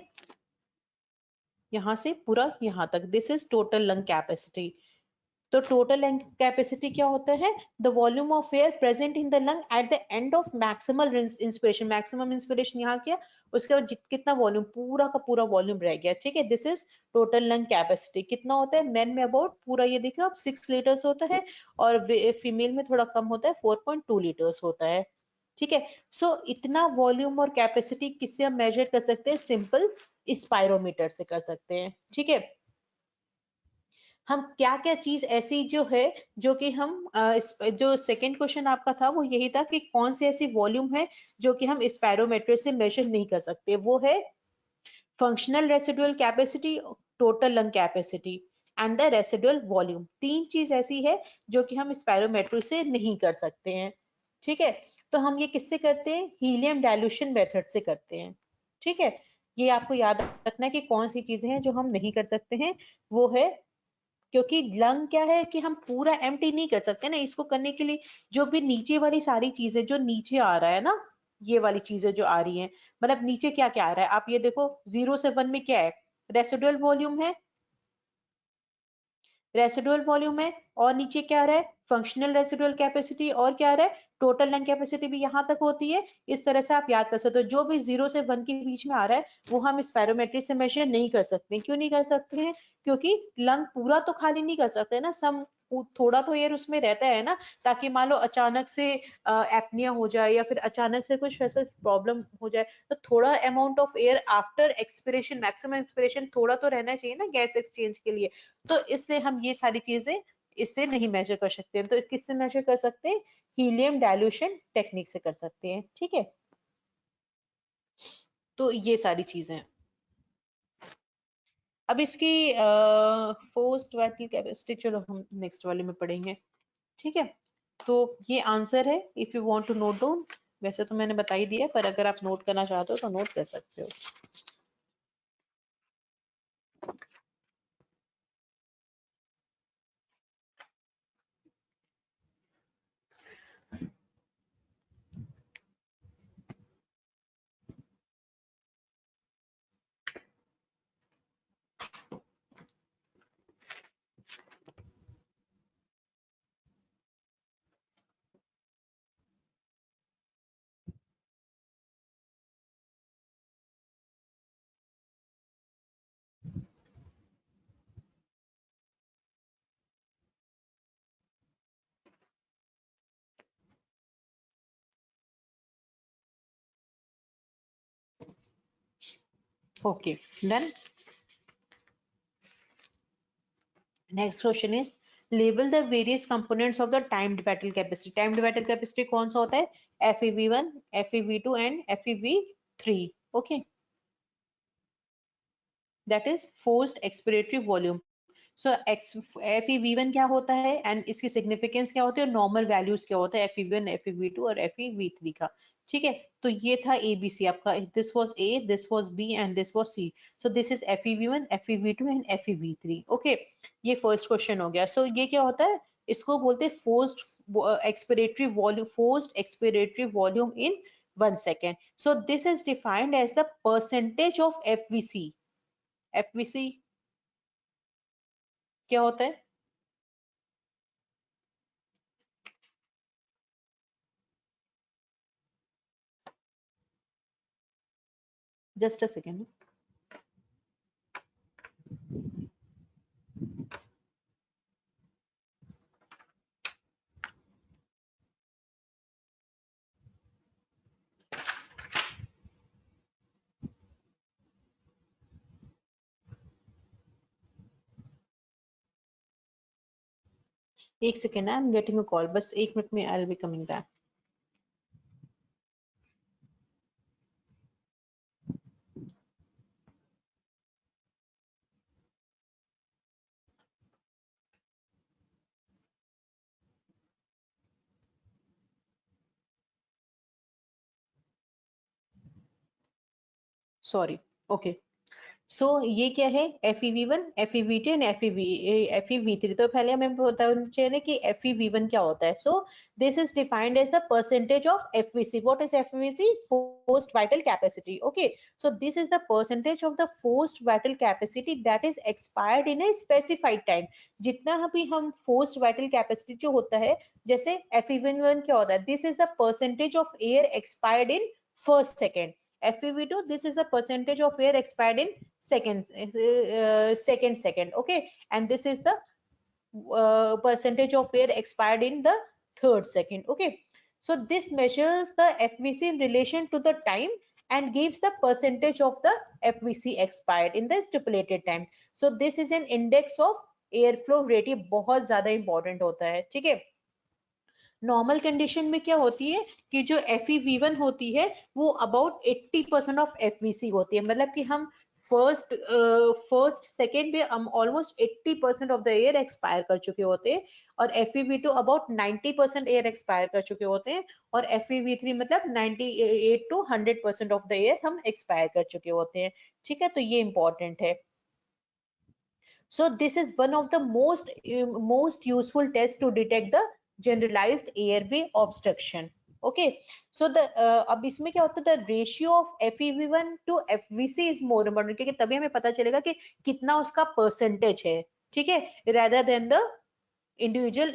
यहां से पूरा यहां तक, this is total lung capacity. तो टोटल लंग कैपेसिटी क्या होता है the volume of air present in the lung at the end of maximum inspiration, maximum inspiration यहाँ किया उसके बाद कितना वॉल्यूम पूरा का पूरा वॉल्यूम रह गया, ठीक है। This is total lung capacity. कितना होता है मेन में अबाउट पूरा ये देख रहे हो आप 6 लीटर्स होता है और फीमेल में थोड़ा कम होता है 4.2 लीटर्स होता है, ठीक है। सो इतना वॉल्यूम और कैपेसिटी किससे हम मेजर कर सकते हैं सिंपल स्पायरोमीटर से कर सकते हैं, ठीक है। हम क्या क्या चीज ऐसी जो है जो कि हम जो सेकंड क्वेश्चन आपका था वो यही था कि कौन सी ऐसी वॉल्यूम है जो कि हम स्पायरोमीटर से मेजर नहीं कर सकते, वो है functional residual capacity, total lung capacity and the residual volume. तीन चीज ऐसी है जो कि हम स्पायरोमीटर से नहीं कर सकते हैं, ठीक है। तो हम ये किससे करते हैं हीलियम डाइल्यूशन मेथड से करते हैं, ठीक है। ये आपको याद रखना है कि कौन सी चीजें हैं जो हम नहीं कर सकते हैं, वो है क्योंकि लंग क्या है कि हम पूरा एम्प्टी नहीं कर सकते ना, इसको करने के लिए जो भी नीचे वाली सारी चीजें जो नीचे आ रहा है ना, ये वाली चीजें जो आ रही हैं मतलब नीचे क्या क्या आ रहा है आप ये देखो 0 से 1 में क्या है रेसिडुअल वॉल्यूम है, रेसिडुअल वॉल्यूम है और नीचे क्या आ रहा है फंक्शनल रेसिडुअल कैपेसिटी और क्या आ रहा है टोटल लंग कैपेसिटी भी यहां तक होती है। इस तरह से आप याद कर सकते हो जो भी 0 से 1 के बीच में आ रहा है वो हम स्पायरोमेट्री से मेजर नहीं कर सकते। क्यों नहीं कर सकते हैं क्योंकि लंग पूरा तो खाली नहीं कर सकते ना, सम थोड़ा तो एयर उसमें रहता है ना, ताकि मान लो अचानक से एपनिया हो जाए या फिर अचानक से कुछ वैसा प्रॉब्लम हो जाए तो थोड़ा amount of air after expiration maximum expiration थोड़ा तो रहना चाहिए ना गैस एक्सचेंज के लिए। तो इसलिए हम ये सारी चीजें इससे नहीं मेजर कर सकते हैं। तो किससे मेजर कर सकते हैं हीलियम डाइल्यूशन टेक्निक से कर सकते हैं, ठीक है। तो ये सारी चीजें अब इसकी फोर्स्ड वाइटल कैपेसिटी चलो हम नेक्स्ट वाले में पढ़ेंगे, ठीक है। तो ये आंसर है if you want to note down, वैसे तो मैंने बता ही दिया पर अगर आप नोट करना चाहते हो तो नोट कर सकते हो। Okay done. Next question is label the various components of the timed battle capacity. Timed battle capacity कौन सा होता है FeV1, FeV2 and FeV3, okay, that is forced expiratory volume. So FeV1 क्या होता है एंड इसकी सिग्निफिकेंस क्या होती है और नॉर्मल वैल्यूज क्या होता है FeV1, FeV2 और FeV3 का, ठीक है। तो ये था ABC आपका, this was A, this was B and this was C। So this is FeV1, FeV2 and FeV3, okay. ये फर्स्ट क्वेश्चन हो गया। सो ये क्या होता है इसको बोलते हैं forced expiratory volume in 1 second. So this is defined as the percentage of FVC। FVC क्या होता है जस्ट अ सेकेंड। एक सेकेंड, I am getting a call, बस 1 मिनट में I will be coming back. Sorry. Okay. So ये क्या है, FeV1, FeV2 एंड FeV3. तो पहले हमें बताना चाहिए कि FeV1 क्या होता है. So this is defined as the percentage of FVC. What is FVC? Forced vital capacity. Okay, so this is the percentage of the forced vital capacity that is expired in a specified time. जितना भी हम forced vital capacity जो होता है, जैसे FeV1 क्या होता है, this is the percentage of air expired in first second. FeV2, this is the percentage of air expired in second. Okay, and this is the percentage of air expired in the third second. Okay, so this measures the FVC in relation to the time and gives the percentage of the FVC expired in the stipulated time. So this is an index of airflow rate. ये बहुत ज्यादा important होता है. ठीक है. Normal condition में क्या होती है कि जो FeV1 होती है वो अबाउट 80% ऑफ FVC होती है. मतलब कि हम फर्स्ट सेकेंड में हम almost 80% of the air expire कर चुके होते हैं, और FeV2 अबाउट 90% एयर एक्सपायर कर चुके होते हैं, और FeV3 मतलब 98 to 100% ऑफ द एयर हम एक्सपायर कर चुके होते हैं. ठीक है, तो ये इंपॉर्टेंट है. So this is one of the most useful tests to detect the generalized airway obstruction. Okay, so the अब इसमें क्या होता है, the ratio of FeV1 to FVC is more important, क्योंकि तभी हमें पता चलेगा कि कितना उसका परसेंटेज है. ठीक है, rather than the individual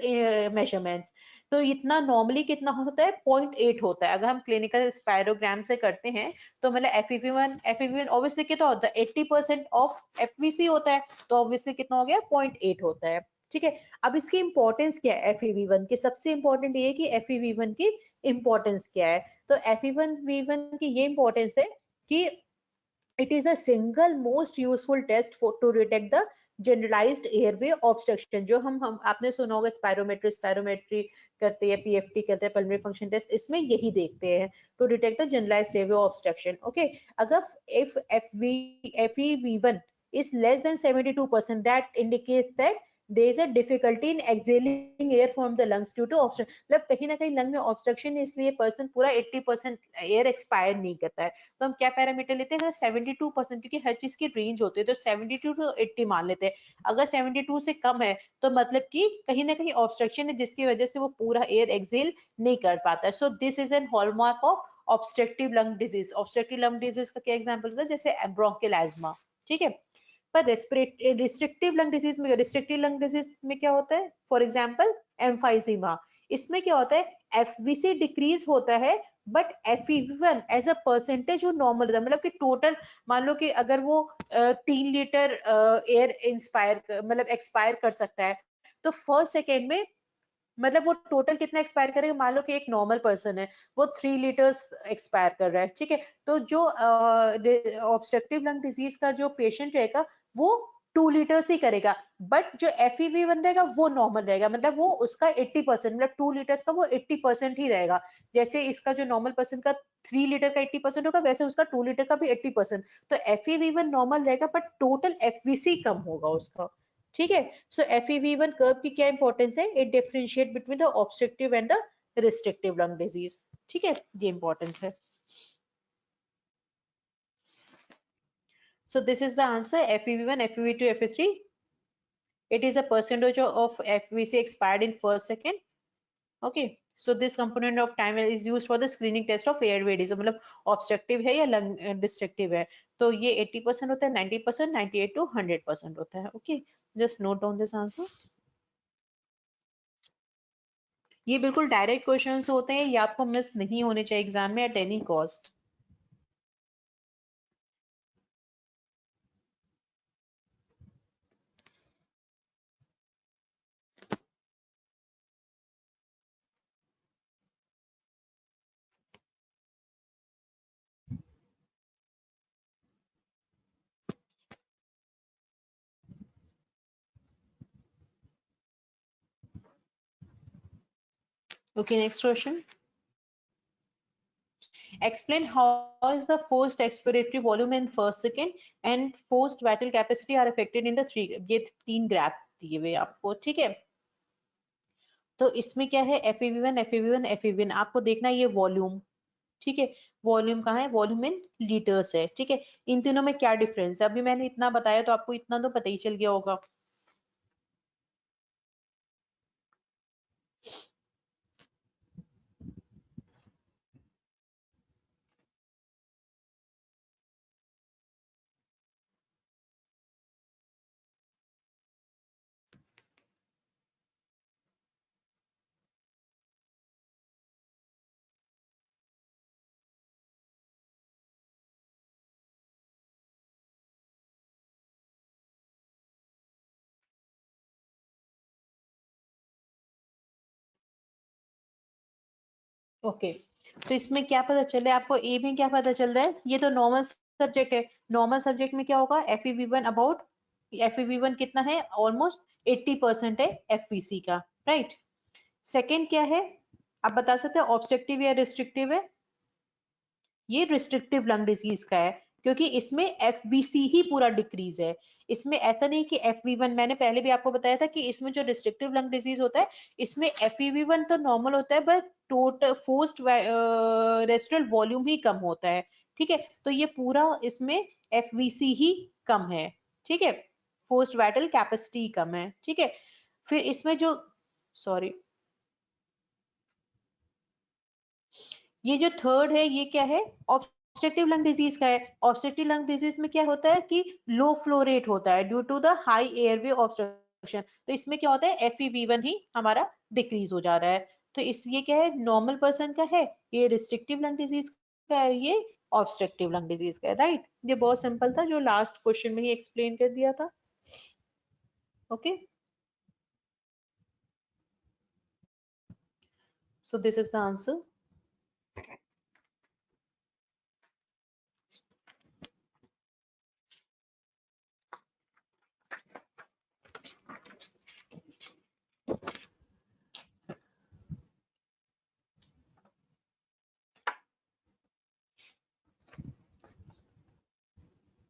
measurements. तो इतना नॉर्मली कितना होता है, 0.8 होता है. अगर हम क्लिनिकल स्पायरोग्राम से करते हैं तो मतलब FeV1 ऑब्वियसली कितना होता है, 80% ऑफ FVC होता है, तो ऑब्वियसली कितना हो गया, 0.8 होता है. ठीक है. अब इसकी इंपॉर्टेंस क्या है FeV1 की? सबसे इंपॉर्टेंट ये है कि FeV1 की इंपॉर्टेंस क्या है. तो FeV1 की ये इंपॉर्टेंस है कि it is the single most useful test for to detect the generalized airway obstruction. जो हम आपने सुना होगा स्पायरोमेट्री करते हैं, PFT करते हैं, पल्मोनरी फंक्शन टेस्ट, इसमें यही देखते हैं to detect the generalized airway obstruction. Okay, अगर if FeV1 is less than 72%, that indicates that there is a difficulty in exhaling air from the lungs due to obstruction. मतलब कहीं ना कहीं lung में ऑब्स्ट्रक्शन है, इसलिए पर्सन पूरा 80% air expire नहीं करता है. तो हम क्या पैरामीटर लेते हैं, 72%, क्योंकि हर चीज की रेंज होती है, तो 72 to 80 मान लेते हैं. अगर 72 से कम है तो मतलब कि कहीं ना कहीं ऑब्स्ट्रक्शन है, जिसकी वजह से वो पूरा एयर एक्सेल नहीं कर पाता है. So this is an hallmark of obstructive lung disease. Obstructive lung disease का क्या एग्जांपल होता है, जैसे ब्रोंकियल एज्मा. ठीक है. पर रिस्ट्रिक्टिव लंग डिजीज में क्या होता है, फॉर एग्जाम्पल एम्फाइजीमा. इसमें क्या होता है, FVC डिक्रीज होता है, but FeV1 as a percentage वो नॉर्मल रहता है. मतलब कि टोटल मान लो कि अगर वो 3 लीटर एयर इंस्पायर मतलब एक्सपायर कर सकता है, तो फर्स्ट सेकेंड में मतलब वो टोटल कितना एक्सपायर करेगा. मान लो कि एक नॉर्मल पर्सन है, वो 3 लीटर्स एक्सपायर कर रहा है. ठीक है, तो जो ऑब्स्ट्रक्टिव लंग डिजीज का जो पेशेंट रहेगा वो 2 लीटर्स ही करेगा, बट जो FeV1 रहेगा वो नॉर्मल रहेगा. मतलब वो उसका 80%, मतलब 2 लीटर्स का वो 80% ही रहेगा. जैसे इसका जो नॉर्मल पर्सन का 3 लीटर का 80% होगा, वैसे उसका 2 लीटर का भी 80%. तो FeV1 नॉर्मल रहेगा, बट टोटल FVC कम होगा उसका. ठीक है. सो FeV1 कर्व की क्या इंपॉर्टेंस है, it differentiate between the obstructive and the restrictive lung disease. ठीक है, ये इंपॉर्टेंस है. So this is the answer. FeV1, FeV2, FeV3. It is a percentage of FVC expired in first second. Okay, so this component of time is used for the screening test of airway disease. मतलब obstructive है या lung destructive है, तो ये 80% होता है, 90%, 98 to 100% होता है. Okay, just note down this answer. ये बिल्कुल डायरेक्ट क्वेश्चंस होते हैं, ये आपको मिस नहीं होने चाहिए एग्जाम में at any cost. Okay, next question. Explain how is the forced expiratory volume in first second and forced vital capacity are affected in the three, ये तीन ग्राफ दिए हुए आपको, ठीक है। तो इसमें क्या है, FEV1 FEV1 FEV1 आपको देखना है, ये वॉल्यूम, ठीक है। वॉल्यूम कहाँ है, वॉल्यूम इन लीटर्स है, ठीक है। इन तीनों में क्या डिफरेंस है, अभी मैंने इतना बताया तो आपको इतना तो पता ही चल गया होगा। ओके, तो इसमें क्या पता चले आपको, ए में क्या पता चल रहा है, ये तो नॉर्मल सब्जेक्ट है। नॉर्मल सब्जेक्ट में क्या होगा, FEV1 अबाउट, FEV1 कितना है, ऑलमोस्ट 80% है FVC का, राइट। सेकेंड क्या है, आप बता सकते हैं ऑब्स्ट्रक्टिव या रिस्ट्रिक्टिव है, ये रिस्ट्रिक्टिव लंग डिजीज का है, क्योंकि इसमें FVC ही पूरा डिक्रीज है। इसमें ऐसा नहीं कि FV1, मैंने पहले भी आपको बताया था कि इसमें जो रिस्ट्रिक्टिव लंग डिजीज होता है, इसमें FEV1 तो नॉर्मल होता है, बट टोटल फोर्स्ड रेस्टरल वॉल्यूम ही कम होता है, ठीक है। तो ये पूरा इसमें FVC ही कम है, ठीक है, फोर्स्ड वाइटल कैपेसिटी कम है, ठीक है। फिर इसमें जो, सॉरी, ये जो थर्ड है ये क्या है, ऑब्स्ट्रक्टिव लंग डिजीज का है। ऑब्स्ट्रक्टिव लंग डिजीज में क्या होता है कि लो फ्लो रेट होता है due to the high airway obstruction, तो इसमें क्या होता है, FEV1 ही हमारा डिक्रीज हो जा रहा है। तो इस ये क्या है, नॉर्मल पर्सन का है, ये रिस्ट्रिक्टिव लंग डिजीज का है, ये ऑब्स्ट्रक्टिव लंग डिजीज का है, राइट। ये बहुत सिंपल था, जो लास्ट क्वेश्चन में ही एक्सप्लेन कर दिया था। Okay, so this is the answer.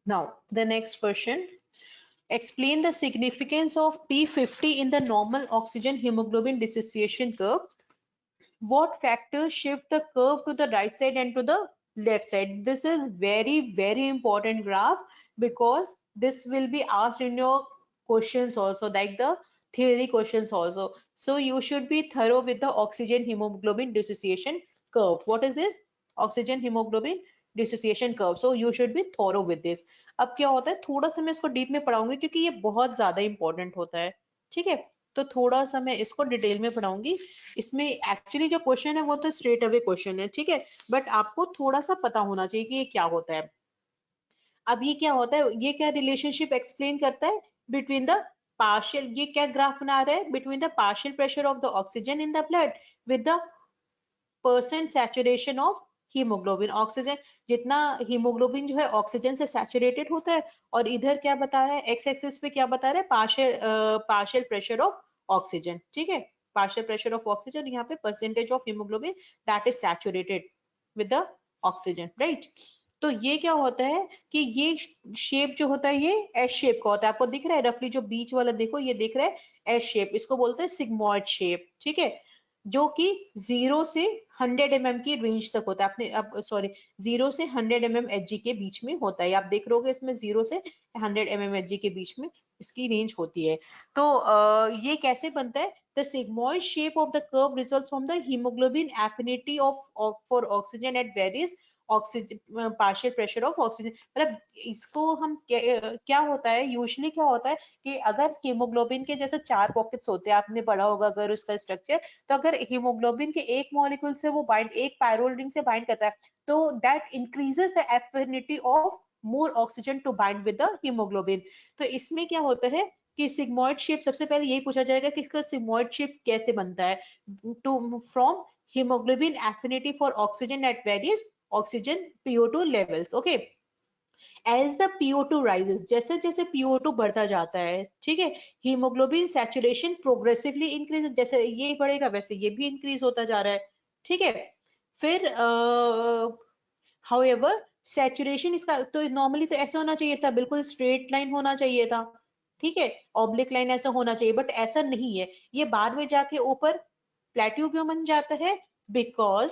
Now, the next question. Explain the significance of P50 in the normal oxygen hemoglobin dissociation curve. What factors shift the curve to the right side and to the left side? This is very, very important graph because this will be asked in your questions also, like the theory questions also. So you should be thorough with the oxygen hemoglobin dissociation curve. What is this? Oxygen hemoglobin dissociation curve. So you should be thorough with this. अब क्या होता है, थोड़ा सा मैं इसको deep में पढ़ाऊंगी क्योंकि ये बहुत ज्यादा इंपॉर्टेंट होता है, ठीक है। तो थोड़ा सा मैं इसको डिटेल में पढ़ाऊंगी। इसमें एक्चुअली जो क्वेश्चन है वो तो स्ट्रेट अवे क्वेश्चन है, ठीक है, बट आपको थोड़ा सा पता होना चाहिए कि ये क्या होता है। अब ये क्या होता है, ये क्या रिलेशनशिप एक्सप्लेन करता है बिटवीन द पार्शियल, ये क्या ग्राफ बना रहा है, between the partial pressure of the oxygen in the blood with the percent saturation of haemoglobin. Oxygen जितना हीमोग्लोबिन जो है ऑक्सीजन से सैचुरेटेड होता है, और इधर क्या बता रहा है, एक्स एक्सिस पे क्या बता रहा है, पार्शियल प्रेशर ऑफ ऑक्सीजन, ठीक है, पार्शियल प्रेशर ऑफ ऑक्सीजन, यहाँ पे percentage of haemoglobin that is saturated with the oxygen, right. तो ये क्या होता है कि ये शेप जो होता है ये एस शेप का होता है, आपको दिख रहा है रफली, जो बीच वाला देखो ये दिख रहा है एस शेप, इसको बोलते हैं सिग्मॉइड शेप, ठीक है, जो कि 0 से 100 mm की रेंज तक होता है। आपने अब सॉरी, 0 से 100 mm Hg के बीच में होता है, आप देख रहोगे इसमें 0 से 100 mm Hg के बीच में इसकी रेंज होती है। तो ये कैसे बनता है, the sigmoid shape of the curve results from the hemoglobin affinity of for oxygen at various oxygen partial pressure of oxygen, मतलब इसको हम क्या होता है, यूजुअली क्या होता है कि अगर हीमोग्लोबिन के जैसे 4 पॉकेट्स होते हैं, आपने पढ़ा होगा अगर उसका स्ट्रक्चर, तो अगर हीमोग्लोबिन के एक मॉलिक्यूल से वो बाइंड, एक पायरोल रिंग से बाइंड करता है, तो that increases the affinity of more oxygen to bind with the haemoglobin. तो इसमें क्या होता है कि सिग्मॉइड शेप, सबसे पहले यही पूछा जाएगा कि इसका सिग्मॉइड शेप कैसे बनता है, to from hemoglobin affinity for oxygen at various oxygen PO2 levels, okay। As the PO2 rises, जैसे जैसे PO2 बढ़ता जाता है, ठीक है, हीमोग्लोबिन सैचुरेशन प्रोग्रेसिवली इंक्रीज, जैसे ये बढ़ेगा वैसे ये भी इंक्रीज होता जा रहा है, ठीक है। फिर हाउएवर सैचुरेशन इसका तो नॉर्मली तो ऐसे होना चाहिए था, बिल्कुल स्ट्रेट लाइन होना चाहिए था, ठीक है, ऑब्लिक लाइन ऐसा होना चाहिए, बट ऐसा नहीं है, ये बाद में जाके ऊपर प्लेट्यू क्यों बन जाता है, बिकॉज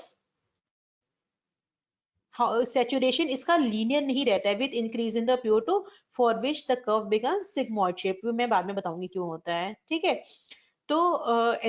saturation इसका लीनियर नहीं रहता है with increase in the PO2 for which the curve becomes sigmoid shape, मैं बाद में बताऊंगी क्यों होता है, ठीक है। तो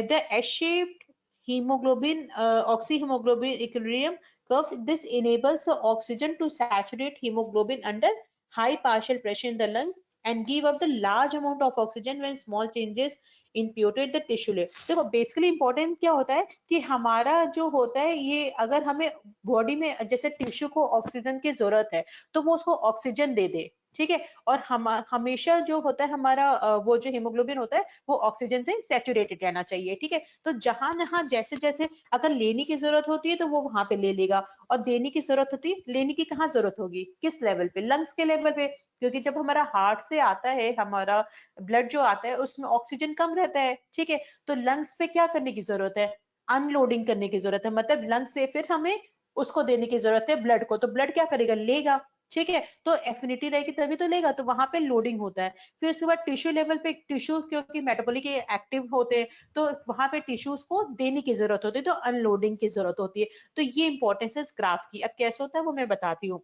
the S shaped hemoglobin oxyhemoglobin equilibrium curve, this enables the oxygen to saturate hemoglobin under high partial pressure in the lungs and give up the large amount of oxygen when small changes in PO2 at the tissue level। देखो basically important क्या होता है कि हमारा जो होता है ये, अगर हमें बॉडी में जैसे टिश्यू को ऑक्सीजन की जरूरत है तो वो उसको ऑक्सीजन दे दे, ठीक है, और हम हमेशा जो होता है हमारा वो जो हीमोग्लोबिन होता है वो ऑक्सीजन से सैचुरेटेड रहना चाहिए, ठीक है। तो जहां जहां जैसे जैसे अगर लेने की जरूरत होती है तो वो वहां पे ले लेगा, और देने की जरूरत होती है, लेने की कहाँ जरूरत होगी, किस लेवल पे, लंग्स के लेवल पे, क्योंकि जब हमारा हार्ट से आता है हमारा ब्लड जो आता है उसमें ऑक्सीजन कम रहता है, ठीक है, तो लंग्स पे क्या करने की जरूरत है, अनलोडिंग करने की जरूरत है, मतलब लंग्स से फिर हमें उसको देने की जरूरत है ब्लड को, तो ब्लड क्या करेगा, लेगा, ठीक है, तो एफिनिटी रहेगी तभी तो लेगा, तो वहां पे लोडिंग होता है। फिर उसके बाद टिश्यू लेवल पे, टिश्यू क्योंकि मेटाबॉलिक एक्टिव होते हैं तो वहां पे टिश्यूज को देने की जरूरत होती है, तो अनलोडिंग की जरूरत होती है। तो ये इंपॉर्टेंस है इस ग्राफ की। अब कैसे होता है वो मैं बताती हूँ।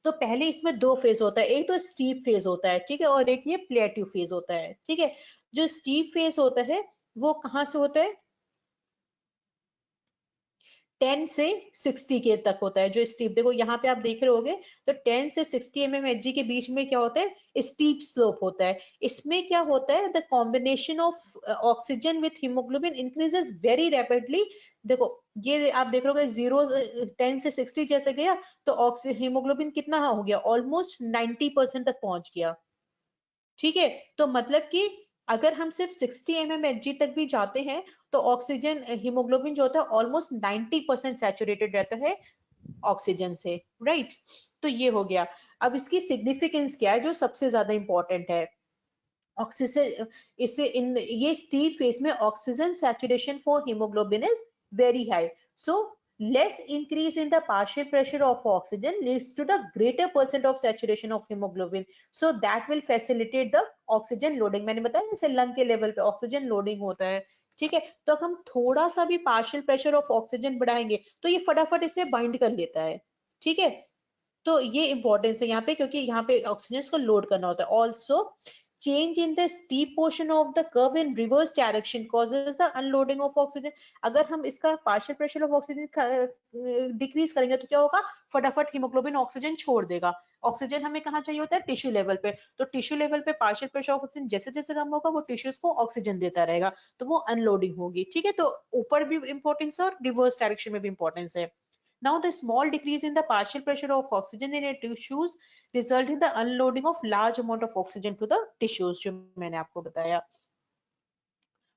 तो पहले इसमें दो फेज होता है, एक तो स्टीप फेज होता है, ठीक है, और एक ये प्लेट्यू फेज होता है, ठीक है। जो स्टीप फेज होता है वो कहाँ से होता है, 10 से 60 के तक होता है जो स्टीप, देखो यहाँ पे आप देख रहे होगे, तो 10 से 60 mmHg के बीच में क्या होता है, स्टीप स्लोप होता है। इसमें क्या होता है, the combination of oxygen with haemoglobin increases very rapidly. देखो ये आप देख रहे हो 10 से 60 जैसे गया तो हीमोग्लोबिन कितना हो गया, ऑलमोस्ट 90% तक पहुंच गया, ठीक है। तो मतलब कि अगर हम सिर्फ 60 mmHg तक भी जाते हैं तो ऑक्सीजन हीमोग्लोबिन जो होता है ऑलमोस्ट 90% सैचुरेटेड रहता है ऑक्सीजन से, राइट। तो ये हो गया। अब इसकी सिग्निफिकेंस क्या है जो सबसे ज्यादा इंपॉर्टेंट है, ऑक्सीजन, इसे इन ये स्टीप फेज में oxygen saturation for haemoglobin is very high, so less increase in the partial pressure of oxygen leads to the greater percent of saturation of hemoglobin, so that will facilitate the oxygen loading। मैंने बताया जैसे lung के level पे oxygen loading होता है, ठीक है, तो अगर हम थोड़ा सा भी पार्शियल प्रेशर ऑफ ऑक्सीजन बढ़ाएंगे तो ये फटाफट इसे बाइंड कर लेता है, ठीक है। तो ये इंपॉर्टेंस है यहाँ पे, क्योंकि यहाँ पे ऑक्सीजन को लोड करना होता है। Also change in the steep portion of the curve in reverse direction causes the unloading of oxygen। अगर हम इसका partial pressure of oxygen decrease करेंगे तो क्या होगा, फटाफट हीमोग्लोबिन ऑक्सीजन छोड़ देगा। ऑक्सीजन हमें कहाँ चाहिए होता है, टिश्यू लेवल पे, तो टिश्यू लेवल पे पार्शियल प्रेशर ऑफ ऑक्सीजन जैसे जैसे कम होगा वो टिश्यूज को ऑक्सीजन देता रहेगा, तो वो अनलोडिंग होगी, ठीक है। तो ऊपर भी इंपॉर्टेंस है और रिवर्स डायरेक्शन में भी इंपॉर्टेंस है। Now the small decrease in the partial pressure of oxygen in a tissues result in the unloading of large amount of oxygen to the tissues जो मैंने आपको बताया।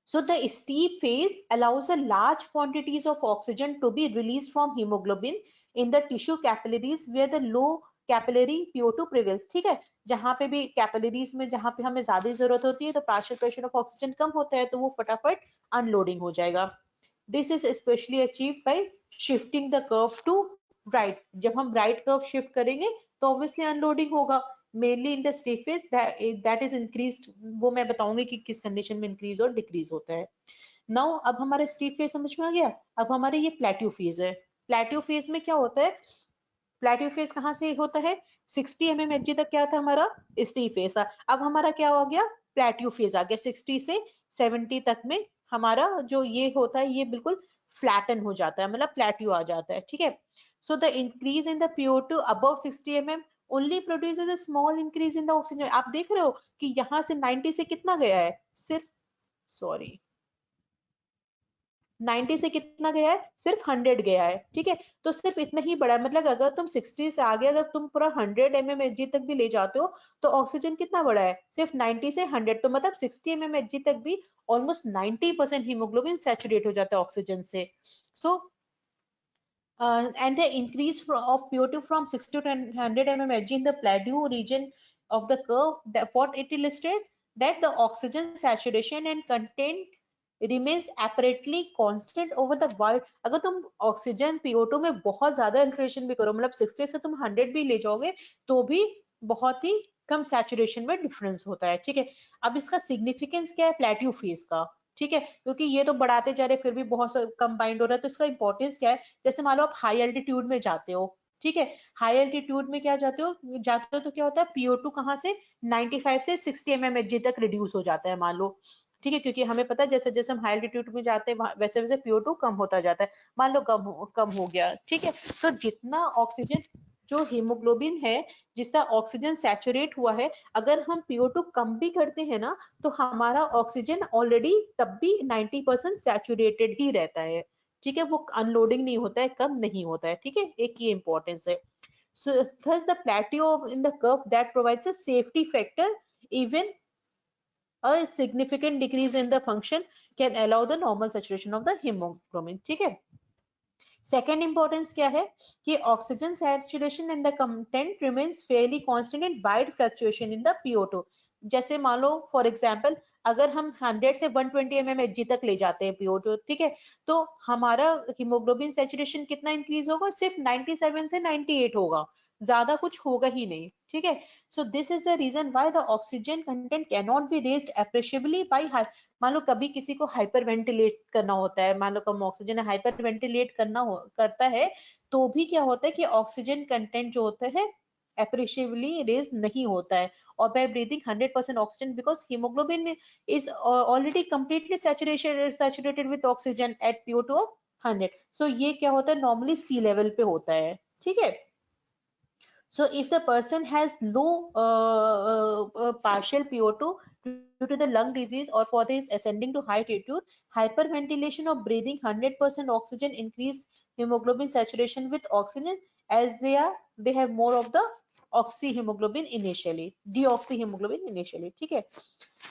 So the steep phase allows a large quantities of oxygen to be released from hemoglobin in the tissue capillaries where the low capillary PO2 prevails, ठीक है। जहां पे भी capillaries में जहां पे हमें ज्यादा जरूरत होती है तो पार्शियल प्रेशर ऑफ ऑक्सीजन कम होता है तो वो फटाफट अनलोडिंग हो जाएगा। This is especially achieved by shifting the curve to right। जब हम right curve shift करेंगे तो obviously unloading होगा, mainly in the steep phase that is increased, वो मैं बताऊंगी कि किस कंडीशन में इंक्रीज और डिक्रीज होता है। Now अब हमारे स्टीप फेज समझ में आ गया। अब हमारे ये प्लेट्यू फेज है। प्लेट्यू फेज में क्या होता है, प्लेट्यू फेज कहाँ से होता है, 60 mmHg तक क्या था हमारा, स्टीप फेज था। अब हमारा क्या हो गया, प्लेट्यू फेज आ गया, 60 से 70 तक में हमारा जो ये होता है ये बिल्कुल फ्लैटन हो जाता है, मतलब प्लेट्यू आ जाता है, ठीक है। So the increase in the PO2 above 60 mm only produces a small increase in the oxygen. आप देख रहे हो कि यहाँ से 90 से कितना गया है, सिर्फ, सॉरी, 90 से कितना गया है, सिर्फ 100 गया है, ठीक है। तो सिर्फ इतना ही बड़ा, मतलब अगर तुम 60 से आगे अगर तुम पूरा 100 mmHg तक भी ले जाते हो तो ऑक्सीजन कितना बड़ा है, सिर्फ 90 से 100, तो मतलब 60 mmHg तक भी ऑलमोस्ट 90% हीमोग्लोबिन सैचुरेट हो जाता है ऑक्सीजन से। सो and the increase of PO2 from 60 to 100 mmHg in the plateau region of the curve, that what it illustrates, that the oxygen saturation and content remains apparently constant over the world. अगर तुम oxygen PO2 में बहुत ज्यादा इल्ट्रेशन भी करो, मतलब 60 से तुम 100 भी ले जाओगे तो भी बहुत ही कम सैचुरेशन में डिफरेंस होता है, ठीक है। अब इसका सिग्निफिकेंस क्या है प्लेट्यू फेज का, ठीक है, क्योंकि ये तो बढ़ाते जा रहे फिर भी बहुत कंबाइंड हो रहा है, तो इसका इंपॉर्टेंस क्या है। जैसे मान लो आप हाई एल्टीट्यूड में जाते हो, ठीक है, हाई एल्टीट्यूड में क्या जाते हो तो क्या होता है, PO2 कहाँ से 95 से 60 mmHg तक रिड्यूस हो जाता है, मान लो, ठीक है, क्योंकि हमें पता है जैसे जैसे हम हाई एल्टीट्यूड में जाते हैं वैसे वैसे PO2 कम होता जाता है, मान लो कम हो गया, ठीक है। तो जितना ऑक्सीजन जो हीमोग्लोबिन है, जिसका ऑक्सीजन सैचुरेट हुआ है, अगर हम PO2 कम भी करते हैं ना, तो हमारा ऑक्सीजन ऑलरेडी तब भी 90% सैचुरेटेड ही रहता है, ठीक है, वो अनलोडिंग नहीं होता है, कम नहीं होता है, ठीक है, एक ये इंपॉर्टेंस है। So thus the plateau in the curve that provides a safety factor, even a significant decrease in the function can allow the normal saturation of the hemoglobin, ठीक है। सेकेंड इंपॉर्टेंस क्या है कि oxygen saturation and the content remains Fairlie constant in wide fluctuation in the PO2। जैसे मान लो for example अगर हम 100 से 120 mmHg तक ले जाते हैं PO2, ठीक है, तो हमारा हीमोग्लोबिन सैचुरेशन कितना इंक्रीज होगा, सिर्फ 97 से 98 होगा, ज्यादा कुछ होगा ही नहीं, ठीक है। So this is the reason why the oxygen content can not be raised appreciably by, मान लो कभी किसी को हाइपर वेंटिलेट करना होता है, मान लो कम ऑक्सीजन है, हाइपर वेंटिलेट करता है, तो भी क्या होता है कि ऑक्सीजन कंटेंट जो होता है appreciably रेज नहीं होता है, और by breathing 100% oxygen because hemoglobin is already completely saturated with oxygen at PO2 of 100। so ये क्या होता है नॉर्मली सी लेवल पे होता है, ठीक है। So if the person has low partial PO2 due to the lung disease or for this ascending to high altitude, hyperventilation or breathing 100% oxygen increase hemoglobin saturation with oxygen as they have more of the oxyhemoglobin initially, deoxyhemoglobin initially, ठीक है।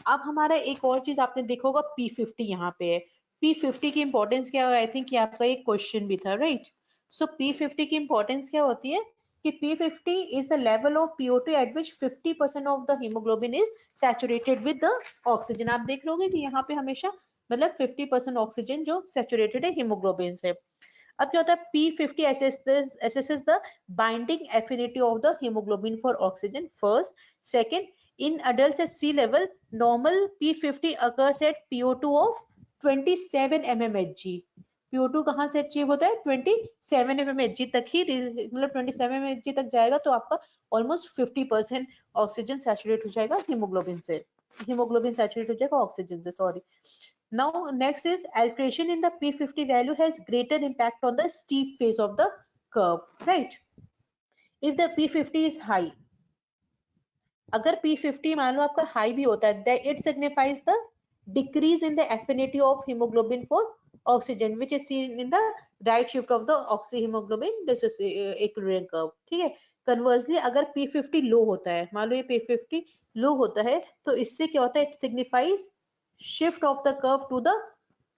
अब हमारा एक और चीज आपने देखा होगा P50 यहाँ पे है। P50 की इंपॉर्टेंस क्या है, आई थिंक ये आपका एक क्वेश्चन भी था, राइट। सो P50 की इंपॉर्टेंस क्या होती है कि P50 is the level of PO2 at which 50% of the hemoglobin is saturated with the oxygen। आप देख लोगे कि यहाँ पे हमेशा मतलब 50% ऑक्सीजन जो सैचुरेटेड है हीमोग्लोबिन से। अब क्या होता है P50 assesses the binding affinity of the hemoglobin for oxygen first, second in adults at sea level normal P50 occurs at PO2 of 27 mmHg। PO2 कहाँ से अचीव होता है 27 mmHg तक ही, मतलब 27 mmHg तक जाएगा तो आपका ऑलमोस्ट 50% ऑक्सीजन सैचुरेट हो जाएगा हीमोग्लोबिन से, हीमोग्लोबिन सैचुरेट हो जाएगा ऑक्सीजन से, sorry. Now next is alteration in the P50 value has greater impact on the steep phase of the curve, right? If the P50 is high, अगर P50 मान लो आपका high भी होता है, it signifies the decrease in the affinity of hemoglobin for oxygen which is seen in the right shift of the oxyhemoglobin equilibrium curve, ठीक है। Conversely अगर P50 लो होता है, मान लो ये P50 लो होता है, तो इससे क्या होता है, it signifies shift of the curve to the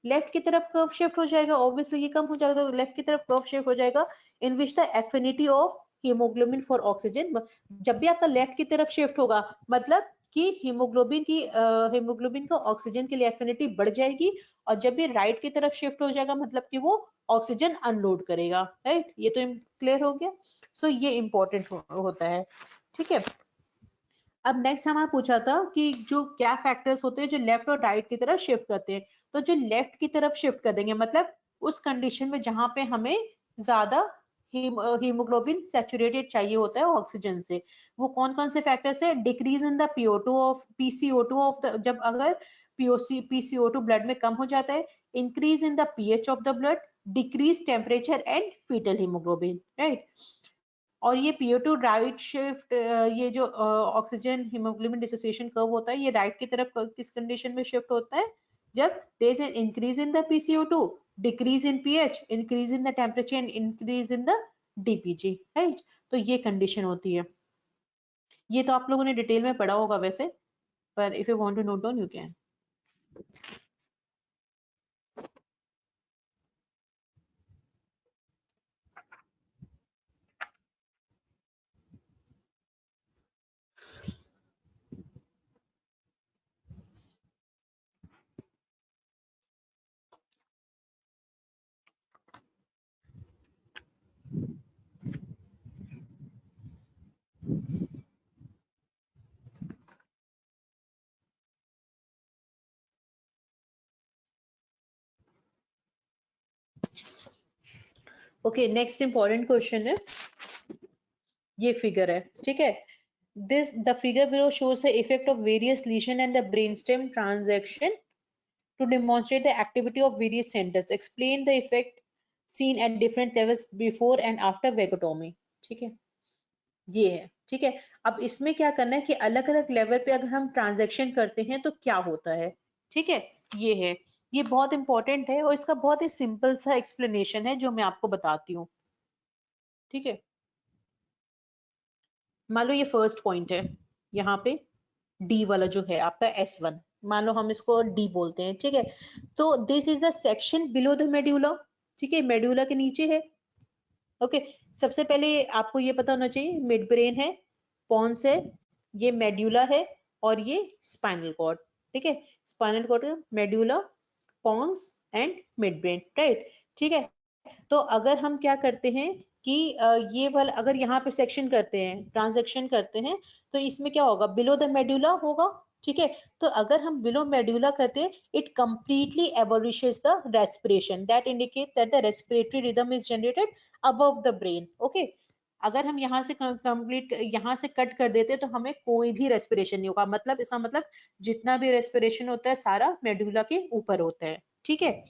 left की तरफ कर्व शिफ्ट हो जाएगा, ऑब्वियसली ये कम हो जाएगा तो लेफ्ट की तरफ कर्व शिफ्ट हो जाएगा, in which the affinity of haemoglobin for oxygen, जब भी आपका लेफ्ट की तरफ शिफ्ट होगा मतलब कि हीमोग्लोबिन का ऑक्सीजन के लिए एफिनिटी बढ़ जाएगी, और जब भी राइट की तरफ शिफ्ट हो जाएगा मतलब कि वो ऑक्सीजन अनलोड करेगा, राइट। ये तो क्लियर हो गया। सो ये इंपॉर्टेंट होता है, ठीक है। अब नेक्स्ट हमारा पूछा था कि जो क्या फैक्टर्स होते हैं जो लेफ्ट और राइट की तरफ शिफ्ट करते हैं, तो जो लेफ्ट की तरफ शिफ्ट कर देंगे मतलब उस कंडीशन में जहां पे हमें ज्यादा हीमोग्लोबिन सैचुरेटेड चाहिए होता है ऑक्सीजन से, वो कौन कौन से फैक्टर्स है, decrease in the PO2 of PCO2 of the, जब अगर PCO2 ब्लड में कम हो जाता है, increase in the pH of the blood, decrease temperature and foetal haemoglobin, right. और ये PO2 राइट शिफ्ट, ये जो ऑक्सीजन हीमोग्लोबिन डिसोसिएशन कर्व होता है ये राइट की तरफ किस कंडीशन में शिफ्ट होता है, जब there is an increase in the PCO2, decrease in pH, increase in the temperature and increase in the DPG, right. तो ये कंडीशन होती है। ये तो आप लोगों ने डिटेल में पढ़ा होगा वैसे, पर if you want to note down you can. Okay, next important question है, ये फिगर है, ठीक है। This the figure below shows the effect of various lesion and the brainstem transaction to demonstrate the activity of various centers. Explain the effect seen at different levels before and after vagotomy. ठीक है, ये है, ठीक है। अब इसमें क्या करना है कि अलग अलग लेवल पे अगर हम ट्रांजैक्शन करते हैं तो क्या होता है, ठीक है। ये है, ये बहुत इंपॉर्टेंट है और इसका बहुत ही सिंपल सा एक्सप्लेनेशन है जो मैं आपको बताती हूँ, ठीक है। मान लो ये फर्स्ट पॉइंट है, यहाँ पे डी वाला जो है आपका S1, मान लो हम इसको डी बोलते हैं, ठीक है। तो this is the section below the medulla, ठीक है, मेड्यूला के नीचे है। ओके, सबसे पहले आपको ये पता होना चाहिए मिड ब्रेन है, पॉन्स है, ये मेड्यूला है और ये स्पाइनल कॉर्ड, ठीक है। Spinal cord, medulla, pons and midbrain, right, ठीक है। तो अगर हम क्या करते हैं कि ये वाला अगर यहाँ पे सेक्शन करते हैं, ट्रांजैक्शन करते हैं, तो इसमें क्या होगा, बिलो द मेड्यूला होगा, ठीक है। तो अगर हम बिलो मेड्यूला करते हैं, it completely abolishes the respiration, that indicates that the respiratory rhythm is generated above the brain, okay. अगर हम यहाँ से कंप्लीट यहाँ से कट कर देते तो हमें कोई भी रेस्पिरेशन नहीं होगा, मतलब इसका मतलब जितना भी रेस्पिरेशन होता है सारा मेडुला के ऊपर होता है, ठीक है।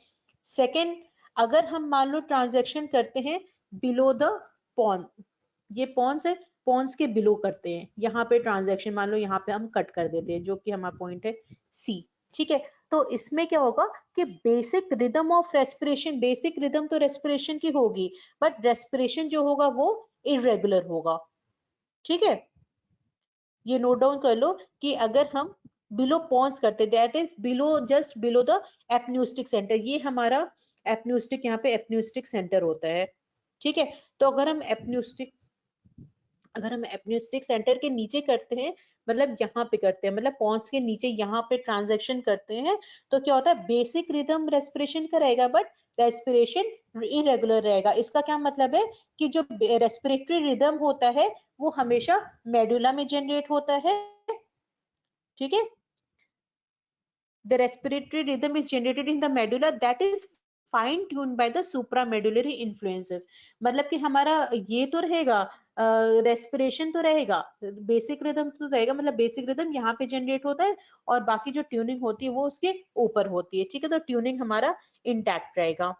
सेकेंड, अगर हम मान लो ट्रांजैक्शन करते हैं बिलो द पॉन, ये पॉन्स है, पॉन्स के बिलो करते हैं, यहाँ पे ट्रांजैक्शन मान लो यहाँ पे हम कट कर देते हैं, जो कि हमारा पॉइंट है सी, ठीक है। तो इसमें क्या होगा कि basic rhythm of respiration, basic rhythm तो रेस्पिरेशन की होगी, बट रेस्पिरेशन जो होगा वो इरेगुलर होगा, ठीक है। ये नोट डाउन कर लो कि अगर हम बिलो पॉन्स करते, that is below, just below the apneustic centre, ये हमारा एपन्यूस्टिक, यहाँ पे एपन्यूस्टिक सेंटर होता है, ठीक है। तो अगर हम एपन्यूस्टिक सेंटर के नीचे करते हैं, मतलब यहाँ पे करते हैं, मतलब पॉन्स के नीचे यहाँ पे ट्रांजैक्शन करते हैं, तो क्या होता है, बेसिक रिदम रेस्पिरेशन का रहेगा बट रेस्पिरेशन इरेगुलर रहेगा। इसका क्या मतलब है कि जो रेस्पिरेटरी रिदम होता है वो हमेशा मेडुला में जनरेट होता है, ठीक है। The respiratory rhythm is generated in the medulla that is fine tuned by the supramedullary influences, मतलब कि हमारा ये तो रहेगा, रेस्पिरेशन तो रहेगा, बेसिक रिदम तो रहेगा, मतलब बेसिक रिदम यहाँ पे जनरेट होता है और बाकी जो ट्यूनिंग होती है वो उसके ऊपर होती है, ठीक है। तो ट्यूनिंग हमारा इंटैक्ट रहेगा,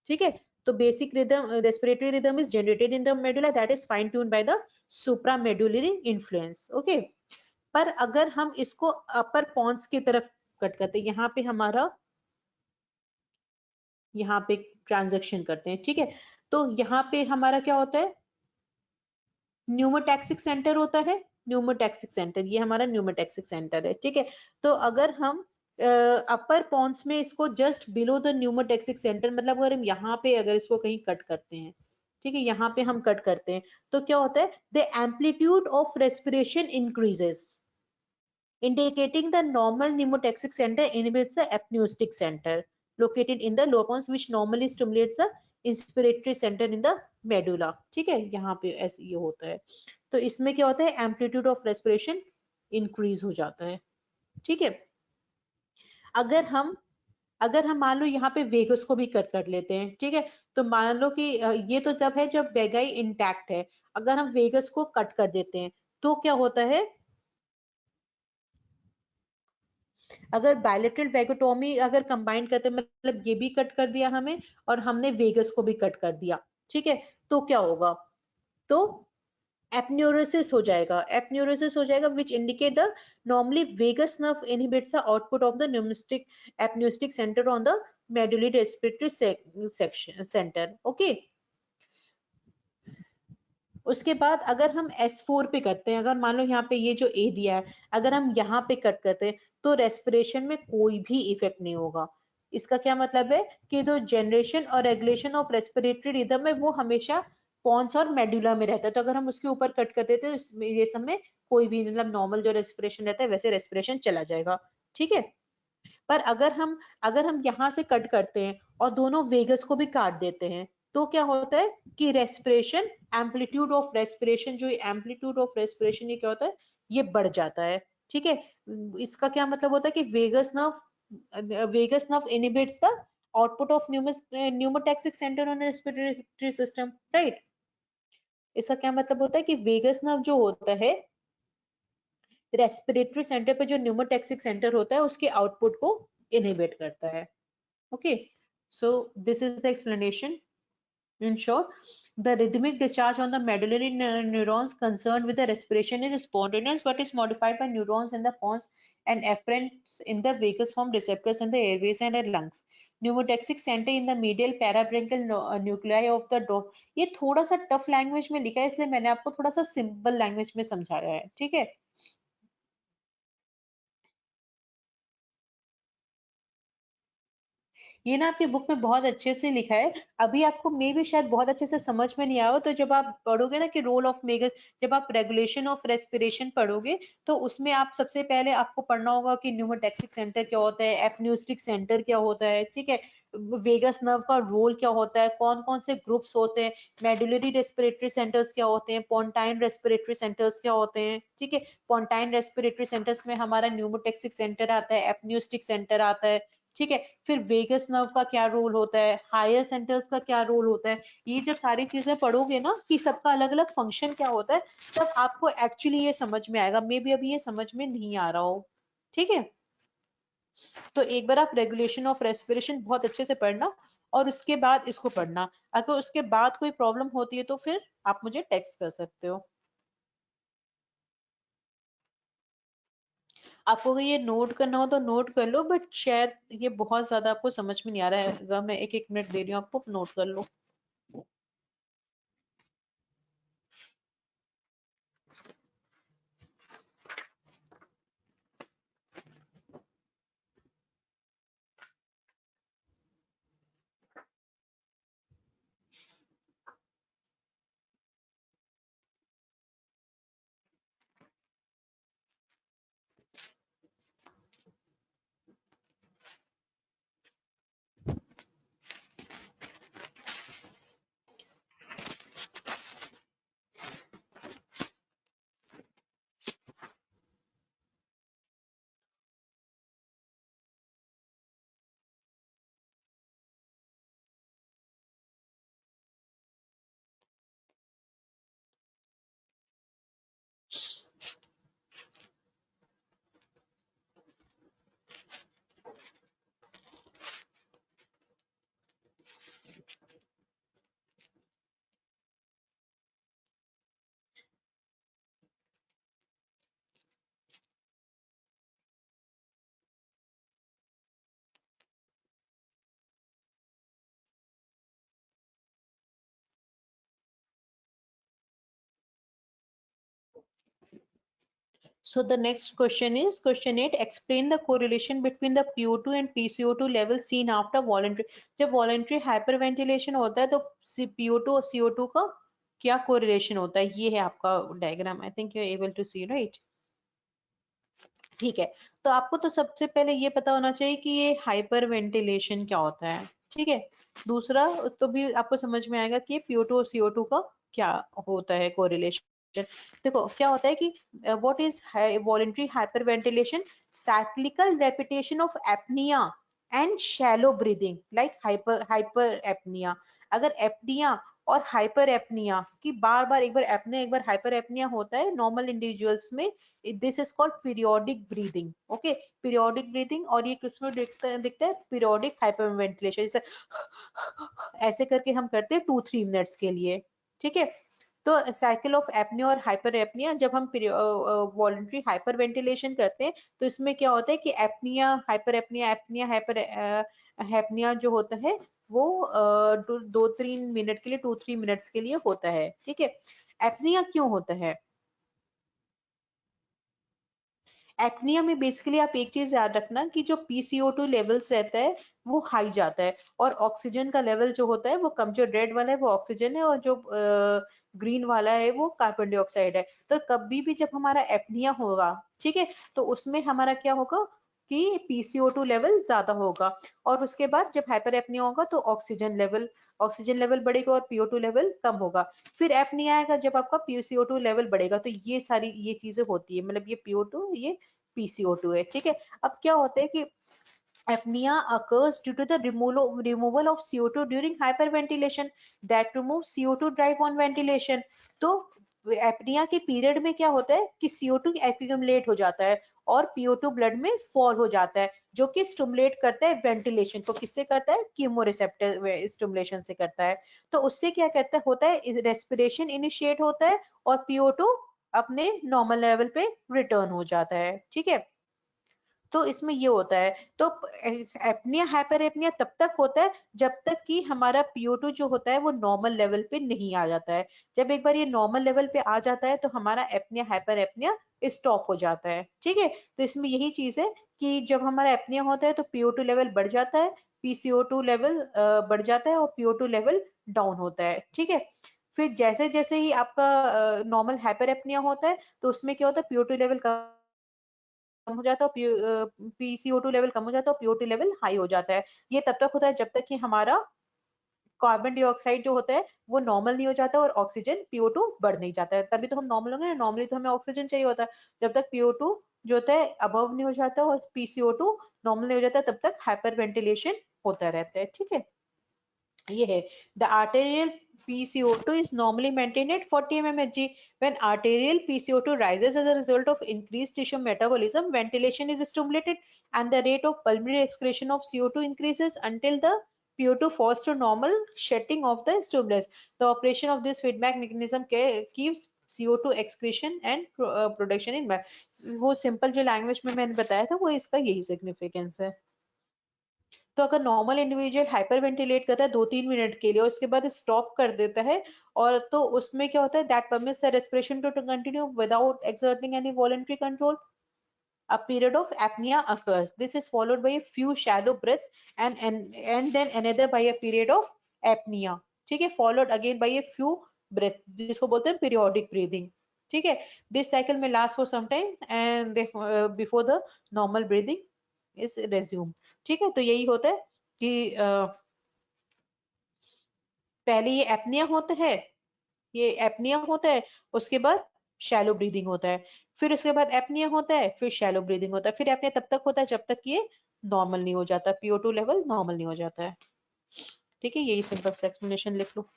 ठीक है। तो basic rhythm, respiratory rhythm is generated in the medulla that is fine tuned by the supramedullary influence, okay. पर अगर हम इसको अपर पॉन्स की तरफ कट करते हैं, यहाँ पे हमारा, यहाँ पे ट्रांजैक्शन करते हैं, ठीक है। तो यहाँ पे हमारा क्या होता है, न्यूमोटैक्सिक सेंटर होता है, न्यूमोटैक्सिक सेंटर, ये हमारा न्यूमोटैक्सिक सेंटर है, ठीक है। तो अगर हम अपर पॉन्स में इसको just below the pneumotaxic centre, मतलब अगर हम यहाँ पे अगर इसको कहीं कट करते हैं, ठीक है, यहाँ पे हम कट करते हैं, तो क्या होता है, the amplitude of respiration increases, indicating the normal pneumotaxic center inhibits the apneustic center located in the lower pons which normally stimulates the inspiratory center in the medulla, ठीक है। यहाँ पे ऐसे ये होता है, तो इसमें क्या होता है, एम्पलीट्यूड ऑफ रेस्पिरेशन इंक्रीज हो जाता है, ठीक है। अगर हम मान लो यहाँ पे वेगस को भी कट कर लेते हैं, ठीक है। तो मान लो कि ये तो तब है जब वेगाई इंटैक्ट है, अगर हम वेगस को कट कर देते हैं तो क्या होता है, अगर बायलेटरल वेगोटोमी अगर कंबाइन करते, मतलब ये भी कट कर दिया हमें और हमने वेगस को भी कट कर दिया, ठीक है। तो क्या होगा, तो एपन्यूरोसिस हो जाएगा, एपन्यूरोसिस हो जाएगा which indicate the normally vagus nerve inhibits the output of the pneumatic apneustic center on the medullary respiratory section center, okay। उसके बाद अगर हम S4 पे करते हैं, अगर मान लो यहाँ पे ये जो A दिया है, अगर हम यहाँ पे कट करते हैं तो रेस्पिरेशन में कोई भी इफेक्ट नहीं होगा। इसका क्या मतलब है कि जो जनरेशन और रेगुलेशन ऑफ रेस्पिरेटरी रिदम है वो हमेशा पॉन्स और मेडुला में रहता है, तो अगर हम उसके ऊपर कट कर देते हैं तो ये सब में कोई भी, मतलब नॉर्मल जो रेस्पिरेशन रहता है वैसे रेस्पिरेशन चला जाएगा, ठीक है। पर अगर हम यहाँ से कट करते हैं और दोनों वेगस को भी काट देते हैं, तो क्या होता है कि रेस्पिरेशन, एम्पलीट्यूड ऑफ रेस्पिरेशन, जो एम्पलीट्यूड ऑफ रेस्पिरेशन ये क्या होता है, ये बढ़ जाता है, ठीक है। इसका क्या मतलब होता है कि vagus nerve inhibits the output of pneumotaxic center on a respiratory system, right? इसका क्या मतलब होता है कि वेगस नर्व जो होता है रेस्पिरेटरी सेंटर पे जो न्यूमोटैक्सिक सेंटर होता है उसके आउटपुट को इनहिबिट करता है. Okay, so this is the explanation. In short, the rhythmic discharge on the medullary neurons concerned with the respiration is spontaneous but is modified by neurons in the pons and afferents in the vagus form receptors in the airways and the lungs. Pneumotaxic center in the medial parabronchial nuclei of the dome. ये थोड़ा सा tough language में लिखा है इसलिए मैंने आपको थोड़ा सा सिंपल लैंग्वेज में समझाया है. ठीक है. ये ना आपकी बुक में बहुत अच्छे से लिखा है. अभी आपको मे भी शायद बहुत अच्छे से समझ में नहीं आया हो, तो जब आप पढ़ोगे ना कि रोल ऑफ मेगर, जब आप रेगुलेशन ऑफ रेस्पिरेशन पढ़ोगे तो उसमें आप सबसे पहले आपको पढ़ना होगा कि न्यूमोटैक्सिक सेंटर क्या होता है, एपन्यूस्टिक सेंटर क्या होता है. ठीक है. वेगस नर्व का रोल क्या होता है, कौन कौन से ग्रुप्स होते हैं, मेडुलरी रेस्पिरेटरी सेंटर्स क्या होते हैं, पोंटाइन रेस्पिरेटरी सेंटर्स क्या होते हैं. ठीक है. पोंटाइन रेस्पिरेटरी सेंटर्स में हमारा न्यूमोटैक्सिक सेंटर आता है, एपन्यूस्टिक सेंटर आता है. ठीक है. फिर वेगस नर्व का क्या रोल होता है, हायर सेंटर्स का क्या रोल होता है. ये जब सारी चीजें पढ़ोगे ना कि सबका अलग अलग फंक्शन क्या होता है, तब आपको एक्चुअली ये समझ में आएगा. मे बी अभी ये समझ में नहीं आ रहा हो. ठीक है. तो एक बार आप रेगुलेशन ऑफ रेस्पिरेशन बहुत अच्छे से पढ़ना और उसके बाद इसको पढ़ना. अगर उसके बाद कोई प्रॉब्लम होती है तो फिर आप मुझे टेक्स्ट कर सकते हो. आपको अगर ये नोट करना हो तो नोट कर लो, बट शायद ये बहुत ज्यादा आपको समझ में नहीं आ रहा है. अगर मैं एक एक मिनट दे रही हूँ आपको, नोट कर लो. So the next question is question 8. Explain the correlation between the PO2 and PCO2 level seen after voluntary. जब voluntary hyperventilation होता है तो PO2 और CO2 का क्या correlation होता है? ये है आपका diagram. I think you're able to see, right? ठीक है. तो आपको तो सबसे पहले ये पता होना चाहिए कि ये हाइपरवेंटिलेशन क्या होता है. ठीक है. दूसरा तो भी आपको समझ में आएगा कि PO2 और CO2 का क्या होता है कोरिलेशन. देखो क्या होता है कि what is voluntary hyperventilation, cyclical repetition of apnoea and shallow breathing like hyper apnoea. अगर एपनिया और हाइपर एपनिया की बार बार, एक बार एपनिया एक बार हाइपर एपनिया होता है नॉर्मल इंडिविजुअल्स में, this is called periodic breathing. Okay. Periodic breathing. और ये किसमें दिखता है पीरियोडिक हाइपरवेंटिलेशन. जैसे ऐसे करके हम करते हैं 2-3 मिनट्स के लिए. ठीक है. तो साइकिल ऑफ एपनिया और हाइपर एपनिया, जब हम वॉलंटरी हाइपर वेंटिलेशन करते हैं तो इसमें क्या होता है कि apnoea hyper apnoea, apnoea hyper apnoea जो होता है वो 2-3 मिनट के लिए, 2-3 मिनट्स के लिए होता है. ठीक है. एपनिया क्यों होता है? एपनिया में बेसिकली आप एक चीज याद रखना कि जो PCO2 लेवल्स रहता है वो हाई जाता है और ऑक्सीजन का लेवल जो होता है वो कम. जो रेड वाला है वो ऑक्सीजन है और जो ग्रीन वाला है वो कार्बन डाइऑक्साइड है. तो कभी भी जब हमारा एपनिया होगा, ठीक है, तो उसमें हमारा क्या होगा कि PCO2 लेवल ज्यादा होगा. और उसके बाद जब हाइपर एपनिया होगा तो ऑक्सीजन लेवल बढ़ेगा और PO2 लेवल कम होगा. फिर एपनिया आएगा जब आपका PCO2 लेवल बढ़ेगा. तो ये सारी ये चीजें होती है, मतलब ये PO2 ये PCO2 है. ठीक है. अब क्या होता है कि apnea occurs due to the removal of CO2 during hyperventilation that removes CO2 drive on ventilation. तो एपनिया के पीरियड में क्या होता है कि CO2 एक्यूमुलेट हो जाता है और PO2 ब्लड में फॉल हो जाता है, जो कि स्टिमुलेट करता है वेंटिलेशन। तो किससे करता है? कीमोरिसेप्टर स्टिमुलेशन से करता है। तो उससे क्या कहता है होता है, रेस्पिरेशन इनिशिएट होता है और PO2 अपने नॉर्मल लेवल पे रिटर्न हो जाता है। ठीक है, तो इसमें ये होता है। तो एपनिया हाइपर एपनिया तब तक होता है जब तक कि हमारा PO2 जो होता है वो नॉर्मल लेवल पे नहीं आ जाता है। जब एक बार ये नॉर्मल लेवल पे आ जाता है तो हमारा एपनिया हाइपर एपनिया स्टॉप हो जाता है। ठीक है, तो इसमें यही चीज है कि जब हमारा एपनिया होता है तो PO2 लेवल बढ़ जाता है, PCO2 लेवल बढ़ जाता है और PO2 लेवल डाउन होता है। ठीक है, फिर जैसे जैसे ही आपका नॉर्मल हाइपर एपनिया होता है तो उसमें क्या होता है, PO2 लेवल कम हो जाता है और PCO2 लेवल कम हो जाता है और PO2 लेवल हाई हो जाता है। ये तब तक होता है जब तक कि हमारा कार्बन डाइऑक्साइड जो होता है वो नॉर्मल नहीं हो जाता और ऑक्सीजन PO2 बढ़ नहीं जाता है। तभी तो हम नॉर्मल होंगे ना, नॉर्मली तो हमें ऑक्सीजन चाहिए होता है। जब तक PO2 जो होता है अबव नहीं हो जाता और PCO2 नॉर्मल नहीं हो जाता तब तक हाइपर वेंटिलेशन होता रहता है। ठीक है, ये है the arterial PCO2 is normally maintained at 40 mmHg. When arterial PCO2 rises as a result of increased tissue metabolism, ventilation is stimulated and the rate of pulmonary excretion of CO2 increases until the PO2 falls to normal shedding of the stimulus. The operation of this feedback mechanism keeps CO2 excretion and production in balance. वो simple जो language में मैंने बताया था वो इसका यही significance है। तो अगर नॉर्मल इंडिविजुअल हाइपर वेंटिलेट करता है 2-3 मिनट के लिए और उसके बाद स्टॉप कर देता है, और तो उसमें क्या होता है, that permits the respiration to continue without exerting any voluntary control. A period of apnea occurs. This is followed by a few shallow breaths and then another by a period of apnea. ठीक है, followed again by a few breaths जिसको बोलते हैं periodic breathing. ठीक है, this cycle may last for some time and before the normal breathing is resumed. ठीक है, तो यही होता है कि पहले ये एपनिया होता है, ये एपनिया होता है, उसके बाद शैलो ब्रीदिंग होता है, फिर उसके बाद एपनिया होता है, फिर शैलो ब्रीदिंग होता है, फिर एपनिया तब तक होता है जब तक ये नॉर्मल नहीं हो जाता, PO2 लेवल नॉर्मल नहीं हो जाता है। ठीक है, यही सिंपल सा एक्सप्लेनेशन लिख लो।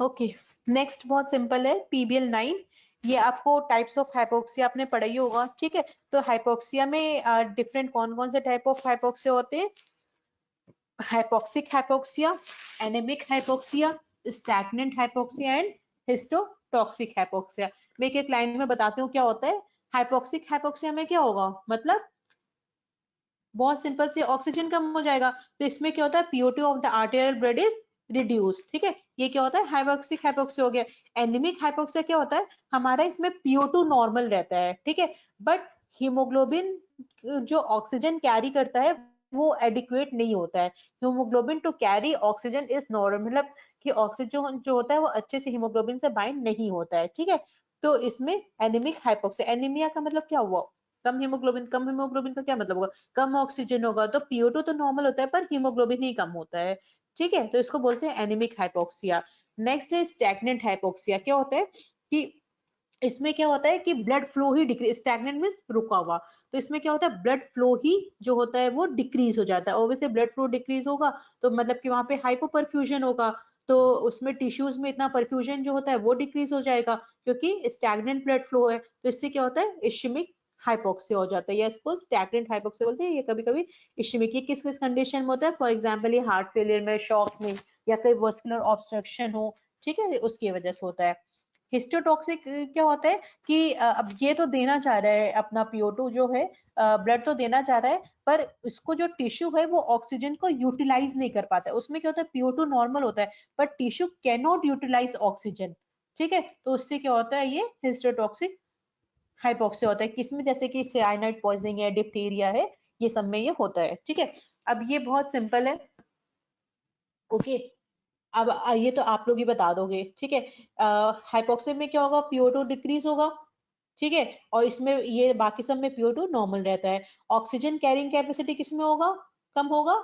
ओके, नेक्स्ट बहुत सिंपल है, PBL9। ये आपको टाइप्स ऑफ हाइपोक्सिया आपने पढ़ा ही होगा। ठीक है, तो हाइपोक्सिया में डिफरेंट कौन कौन से टाइप ऑफ हाइपोक्सिया होते हैं? hypoxic hypoxia, anemic hypoxia, stagnant hypoxia and histotoxic hypoxia। मैं एक एक लाइन में बताती हूँ क्या होता है। hypoxic hypoxia में क्या होगा, मतलब बहुत सिंपल से ऑक्सीजन कम हो जाएगा, तो इसमें क्या होता है, PO2 of the arterial blood is reduce. ठीक है, ये क्या होता है, हाइपोक्सिक हाइपोक्सिया हो गया। एनीमिक हाइपोक्सिया क्या होता है, हमारा इसमें PO2 नॉर्मल रहता है। ठीक है, बट हीमोग्लोबिन जो ऑक्सीजन कैरी करता है वो एडिक्वेट नहीं होता है। Haemoglobin to carry oxygen is normal, मतलब कि ऑक्सीजन जो होता है वो अच्छे से हीमोग्लोबिन से बाइंड नहीं होता है। ठीक है, तो इसमें एनीमिक हाइपोक्सिया, एनीमिया का मतलब क्या हुआ, कम हीमोग्लोबिन। कम हीमोग्लोबिन का क्या मतलब होगा, कम ऑक्सीजन होगा, तो PO2 तो नॉर्मल होता है पर हीमोग्लोबिन ही कम होता है। ठीक है, तो इसको बोलते हैं एनीमिक हाइपोक्सिया। नेक्स्ट है स्टैग्नेंट हाइपोक्सिया। क्या होता है कि इसमें क्या होता है कि ब्लड फ्लो ही डिक्रीज, स्टैग्नेंट मींस रुका हुआ, तो इसमें क्या होता है, ब्लड फ्लो ही जो होता है वो डिक्रीज हो जाता है। ऑब्वियसली ब्लड फ्लो डिक्रीज होगा तो मतलब कि वहां पे हाइपोपरफ्यूजन होगा, तो उसमें टिश्यूज में इतना परफ्यूजन जो होता है वो डिक्रीज हो जाएगा क्योंकि स्टैग्नेंट ब्लड फ्लो है। तो इससे क्या होता है, इश्मिक हाइपोक्सिया हो जाता है, या इसको स्टैग्नेंट हाइपोक्सिया बोलते हैं। ये कभी कभी इश्मिक, ये किस किस कंडीशन में होता है, फॉर एग्जाम्पल ये हार्ट फेलियर में, शॉक में, या कोई वस्कुलर ऑब्स्ट्रक्शन हो, ठीक है, उसकी वजह से होता है। हिस्टोटॉक्सिक क्या होता है कि अब ये तो देना चाह रहा है अपना PO2 जो है, ब्लड तो देना चाह रहा है, पर इसको जो टिश्यू है वो ऑक्सीजन को यूटिलाइज नहीं कर पाता है। उसमें क्या होता है, PO2 नॉर्मल होता है पर tissue cannot utilise oxygen. ठीक है, तो उससे क्या होता है, ये हिस्टोटॉक्सिक हाइपोक्सिया होता है। किसमें, जैसे कि साइनाइड पॉइजनिंग है, डिप्थीरिया है, ये सब में ये होता है। ठीक है, अब ये बहुत सिंपल है। ओके, अब ये तो आप लोग ही बता दोगे। ठीक है, हाइपोक्सिया में क्या होगा, PO2 डिक्रीज होगा, ठीक है, और इसमें ये बाकी सब में PO2 नॉर्मल रहता है। ऑक्सीजन कैरिंग कैपेसिटी किसमें होगा, कम होगा,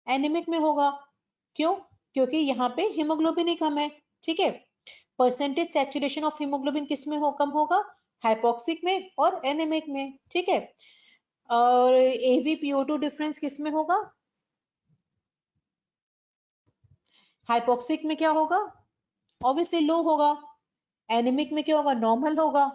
एनीमिक में होगा। क्यों, क्योंकि यहाँ पे हीमोग्लोबिन ही कम है। ठीक है, परसेंटेज सैचुरेशन ऑफ हीमोग्लोबिन किसमें हो, कम होगा, हाइपोक्सिक में और एनीमिक में। ठीक है, और AvPO2 डिफरेंस किसमें होगा, हाइपोक्सिक में क्या होगा, ऑब्वियसली लो होगा, एनीमिक में क्या होगा, नॉर्मल होगा।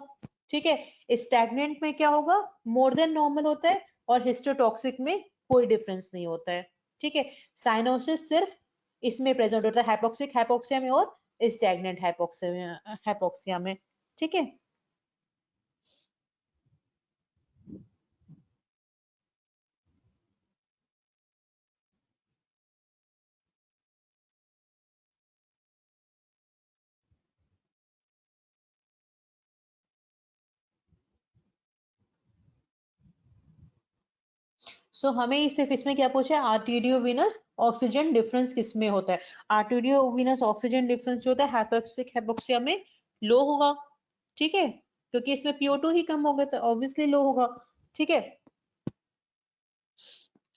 ठीक है, स्टैग्नेंट में क्या होगा, मोर देन नॉर्मल होता है, और हिस्टोटॉक्सिक में कोई डिफरेंस नहीं होता है। ठीक है, साइनोसिस सिर्फ इसमें प्रेजेंट होता है, हाइपोक्सिक हाइपोक्सिया में और स्टैग्नेंट हाइपोक्सिया में। ठीक है, सो हमें सिर्फ इसमें क्या पूछा है, आर्टेरियोवेनस ऑक्सीजन डिफरेंस किसमें होता है। आर्टेरियोवेनस ऑक्सीजन डिफरेंस जो होता है हाइपोक्सिक हाइपोक्सिया में लो होगा। ठीक है, क्योंकि इसमें PO2 ही कम होगा तो ऑब्वियसली लो होगा। ठीक है,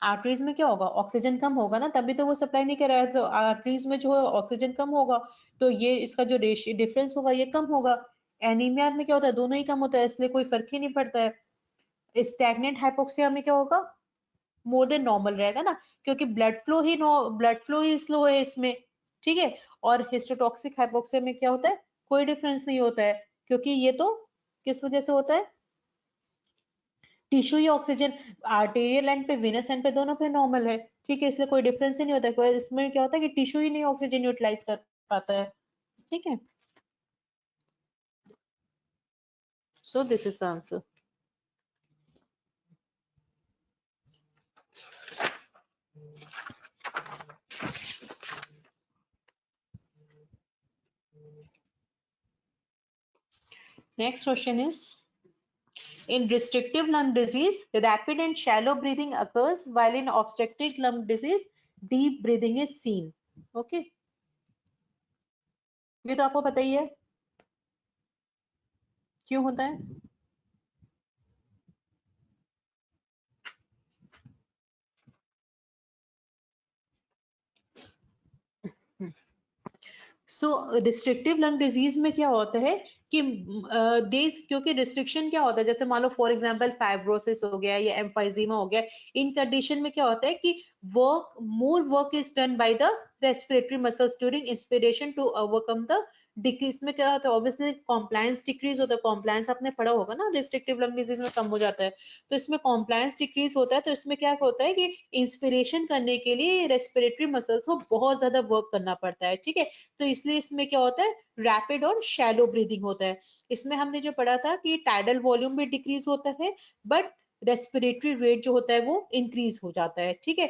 आर्टरीज में क्या होगा, ऑक्सीजन कम होगा ना, तभी तो वो सप्लाई नहीं कर रहा है, तो आर्टरीज में जो है ऑक्सीजन कम होगा, तो ये इसका जो डिफरेंस होगा ये कम होगा। एनीमिया में क्या होता है, दोनों ही कम होता है, इसलिए कोई फर्क ही नहीं पड़ता है। स्टैग्नेंट हाइपोक्सिया में क्या होगा, मोर देन नॉर्मल रहेगा ना, क्योंकि ब्लड फ्लो ही स्लो है इसमें। ठीक है, और हिस्टोटॉक्सिक हाइपोक्सिया में क्या होता है, कोई डिफरेंस नहीं होता है, क्योंकि ये तो किस वजह से होता है, टिश्यू ही ऑक्सीजन, आर्टेरियल एंड पे वेनस एंड पे दोनों पे नॉर्मल है। ठीक है, इसलिए कोई डिफरेंस ही नहीं होता है, इसमें क्या होता है कि टिश्यू ही नहीं ऑक्सीजन यूटिलाइज कर पाता है। ठीक है, so this is the answer. Next question is, in restrictive lung disease rapid and shallow breathing occurs while in obstructive lung disease deep breathing is seen. Okay, ये तो आपको पता ही है क्यों होता है। सो रिस्ट्रिक्टिव लंग डिजीज में क्या होता है कि देश, क्योंकि रिस्ट्रिक्शन क्या होता है, जैसे मान लो फॉर एग्जांपल फाइब्रोसिस हो गया या एम्फाइजीमा हो गया, इन कंडीशन में क्या होता है कि more work is done by the respiratory muscles during inspiration to overcome the decrease में क्या होता है, ऑब्वियसली कॉम्प्लायंस डिक्रीज होता है। कॉम्प्लायंस आपने पढ़ा होगा ना, रिस्ट्रिक्टिव लंग डिजीज में कम हो जाता है, तो इसमें कॉम्प्लायंस डिक्रीज होता है, तो इसमें क्या होता है कि इंस्पिरेशन करने के लिए रेस्पिरेटरी मसल्स को बहुत ज्यादा वर्क करना पड़ता है। ठीक है, तो इसलिए इसमें क्या होता है, रैपिड और शैलो ब्रीदिंग होता है। इसमें हमने जो पढ़ा था कि टाइडल वॉल्यूम भी डिक्रीज होता है, बट रेस्पिरेटरी रेट जो होता है वो इंक्रीज हो जाता है। ठीक है,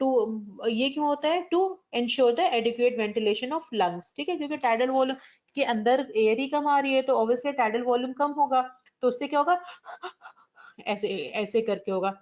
टू ये क्यों होता है, to ensure the adequate ventilation of lungs. ठीक है, क्योंकि टाइडल वॉल्यूम के अंदर एयर ही कम आ रही है, तो ऑब्वियसली टाइडल वॉल्यूम कम होगा, तो उससे क्या होगा, ऐसे ऐसे करके होगा,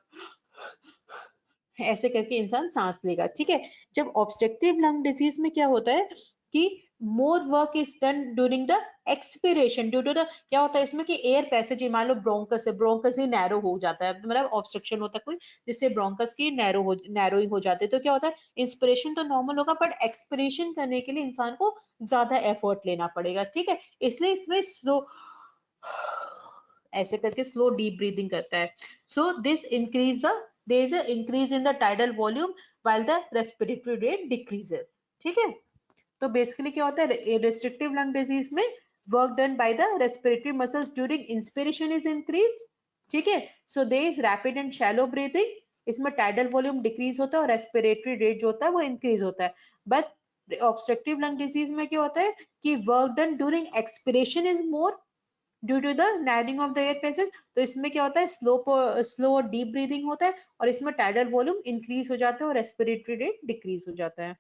ऐसे करके इंसान सांस लेगा। ठीक है, जब ऑब्स्ट्रक्टिव लंग डिजीज में क्या होता है कि more work is done during the expiration due to the, क्या होता है इसमें कि एयर पैसेज, मान लो ब्रोंकस है, ब्रोंकस ही नैरो हो जाता है, मतलब ऑब्स्ट्रक्शन होता है कोई, जिससे ब्रोंकस की नैरोइंग हो जाती है, तो क्या होता है, इंस्पिरेशन तो नॉर्मल होगा, बट एक्सपिरेशन करने के लिए इंसान को ज्यादा एफर्ट लेना पड़ेगा। ठीक है, इसलिए इसमें स्लो, ऐसे करके स्लो डीप ब्रीदिंग करता है। So this increase the, there is an increase in the tidal volume while the respiratory rate decreases. ठीक है, तो बेसिकली क्या होता है, restrictive lung disease में work done by the respiratory muscles during inspiration is increased. ठीक है, so there is rapid and shallow breathing, इसमें tidal volume decrease होता है और respiratory rate जो होता है वो increase होता है। but obstructive lung disease में क्या होता है कि work done during expiration is more due to the narrowing of the air passage, तो इसमें क्या होता है, स्लो और डीप ब्रीदिंग होता है, और इसमें टाइडल वॉल्यूम इंक्रीज हो जाता है और रेस्पिरेटरी रेट डिक्रीज हो जाता है।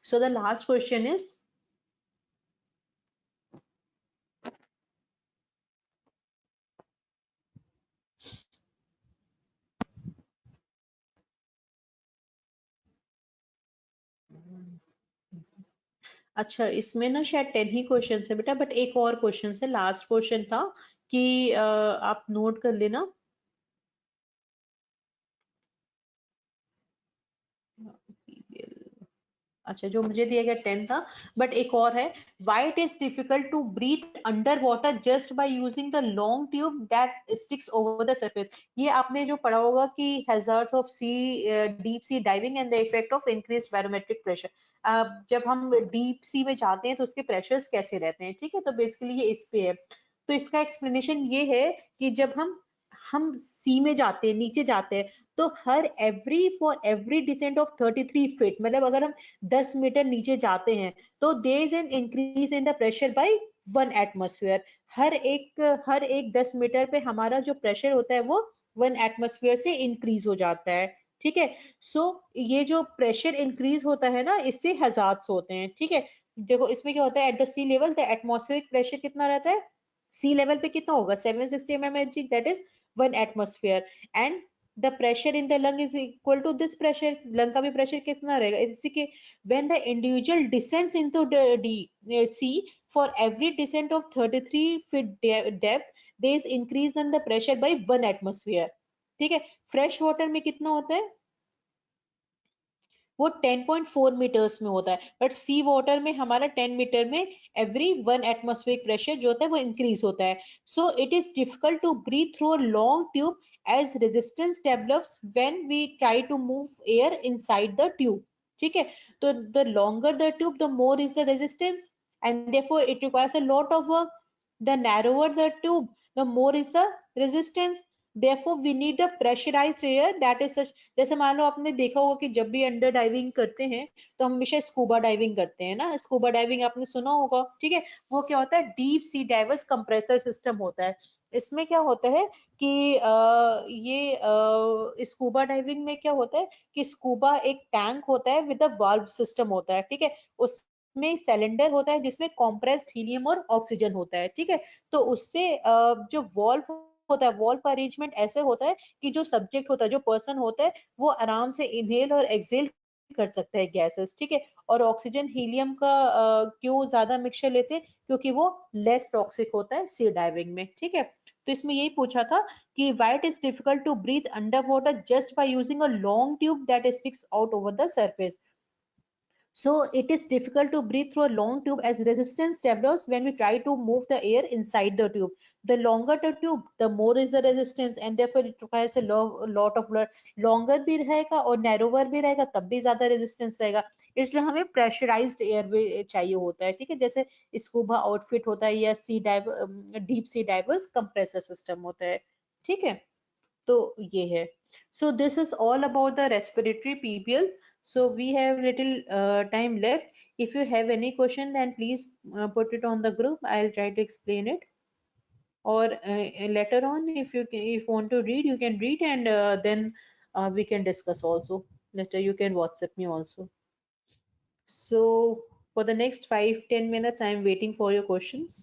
So the last question is, अच्छा, इसमें ना शायद 10 ही क्वेश्चन है बेटा, बट एक और क्वेश्चन है, लास्ट क्वेश्चन था कि आप नोट कर लेना। अच्छा, जो मुझे दिया गया 10 था, बट एक और है, why it is difficult to breathe underwater just by using the long tube that sticks over the surface। ये आपने जो पढ़ा होगा कि hazards of sea deep sea diving and the effect of increased barometric pressure। जब हम deep sea में जाते हैं तो उसके प्रेशर्स कैसे रहते हैं, ठीक है, तो बेसिकली ये इस पे है। तो इसका एक्सप्लेनेशन ये है कि जब हम सी में जाते हैं, नीचे जाते हैं, तो हर every for every descent of 33 feet, मतलब अगर हम 10 मीटर नीचे जाते हैं तो there is an increase in the pressure by 1 atmosphere. हर एक 10 मीटर पे हमारा जो प्रेशर होता है वो 1 एटमॉस्फेयर से इंक्रीज हो जाता है, ठीक है। सो ये जो प्रेशर इंक्रीज होता है ना, इससे हजार्ड्स होते हैं, ठीक है। देखो इसमें क्या होता है, at the sea level the atmospheric pressure कितना रहता है, सी लेवल पे कितना होगा, 760 mmHg, that is 1 atmosphere. And the pressure in the lung is equal to this pressure, lung का भी pressure कितना रहेगा, इसी के when the individual descends into the sea, for every descent of 33 feet depth there is increase in the pressure by 1 atmosphere, ठीक है। Fresh water में कितना होता है, वो 10.4 मीटर्स में होता है, बट सी वाटर में हमारा 10 मीटर में एवरी 1 एटमॉस्फेरिक प्रेशर जो होता है वो इंक्रीज होता है। So it is difficult to breathe through a long tube as resistance develops when we try to move air inside the tube, ठीक है। तो the longer the tube the more is the resistance and therefore it requires a lot of work. The narrower the tube the more is the resistance, therefore we need the pressurized air that is such। जैसे मान लो आपने देखा होगा कि जब भी under diving करते हैं तो हम हमेशा स्कूबा डाइविंग करते हैं ना, स्कूबा डाइविंग आपने सुना होगा, ठीक है। वो क्या होता है, deep sea divers compressor system होता है। इसमें क्या होता है कि ये स्कूबा डाइविंग में क्या होता है कि स्कूबा एक टैंक होता है विद अ वाल्व सिस्टम होता है, ठीक है। उसमें सिलेंडर होता है जिसमें कॉम्प्रेस्ड हीलियम और ऑक्सीजन होता है, ठीक है। तो उससे जो वॉल्व होता है, वॉल्व का अरेंजमेंट ऐसे होता है कि जो सब्जेक्ट होता है, जो पर्सन होता है, वो आराम से इनहेल और एक्सहेल कर सकता है गैसेस, ठीक है। और ऑक्सीजन हीलियम का क्यों ज्यादा मिक्सचर लेते हैं, क्योंकि वो लेस टॉक्सिक होता है सी डाइविंग में, ठीक है। तो इसमें यही पूछा था कि why it is difficult to breathe under water just by using a long tube that sticks out over the surface। So it is difficult to breathe through a long tube as resistance develops when we try to move the air inside the tube. The longer the tube, the more is the resistance, and therefore it requires a lot of blood. Longer भी रहेगा और narrower भी रहेगा तब भी ज्यादा resistance रहेगा, इसलिए हमें pressurized air भी चाहिए होता है, ठीक है। जैसे स्कूबा आउटफिट होता है या sea dive deep sea divers compressor system होता है, ठीक है। तो ये है। So this is all about the respiratory PBL. So we have little time left. If you have any question, then please put it on the group. I'll try to explain it. Or later on, if you want to read, you can read, and then we can discuss also. Later, you can WhatsApp me also. So for the next 5-10 minutes, I am waiting for your questions.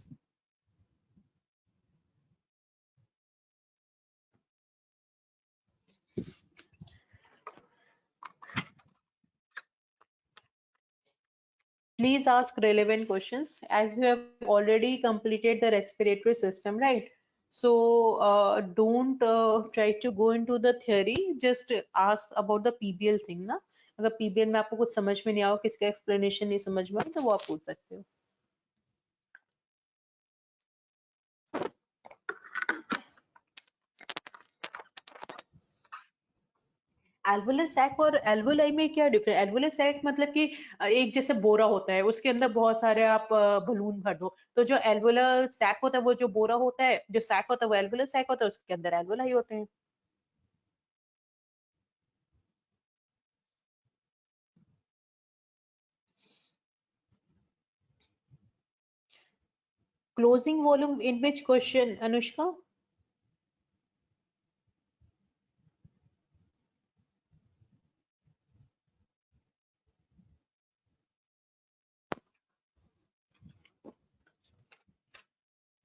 Please ask relevant questions as you have already completed the respiratory system, right? So don't try to go into the theory, just ask about the PBL thing ना। अगर PBL में आपको कुछ समझ में नहीं आओ, किसका explanation नहीं समझ में आए, तो वो आप पूछ सकते हो। एल्वुलर सैक और एल्वुलाई में क्या डिफरेंस, एल्वुलर सैक मतलब कि एक जैसे बोरा होता है, उसके अंदर बहुत सारे आप बलून भर दो, तो जो एल्वुलर सैक होता है, वो जो बोरा होता है, जो सैक होता है वो एल्वुलर सैक होता है, उसके अंदर एल्वुलाई होते हैं। Closing volume in which question, Anushka?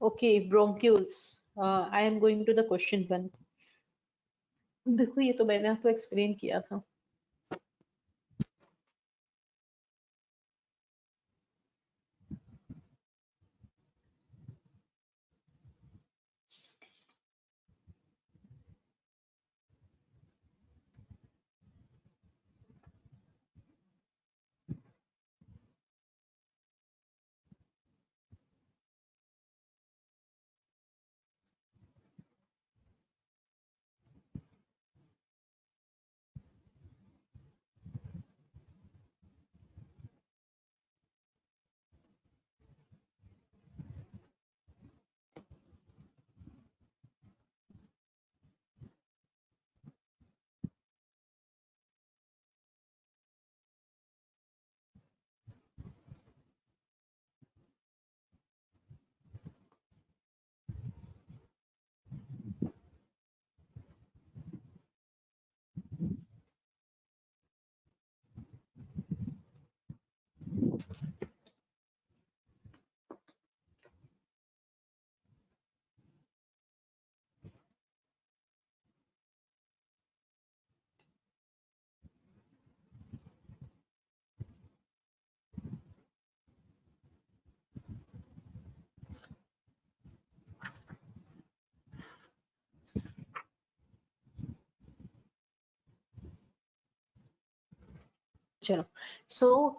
Okay, bronchioles. I am going to the question one. देखो ये तो मैंने आपको एक्सप्लेन किया था। चलो,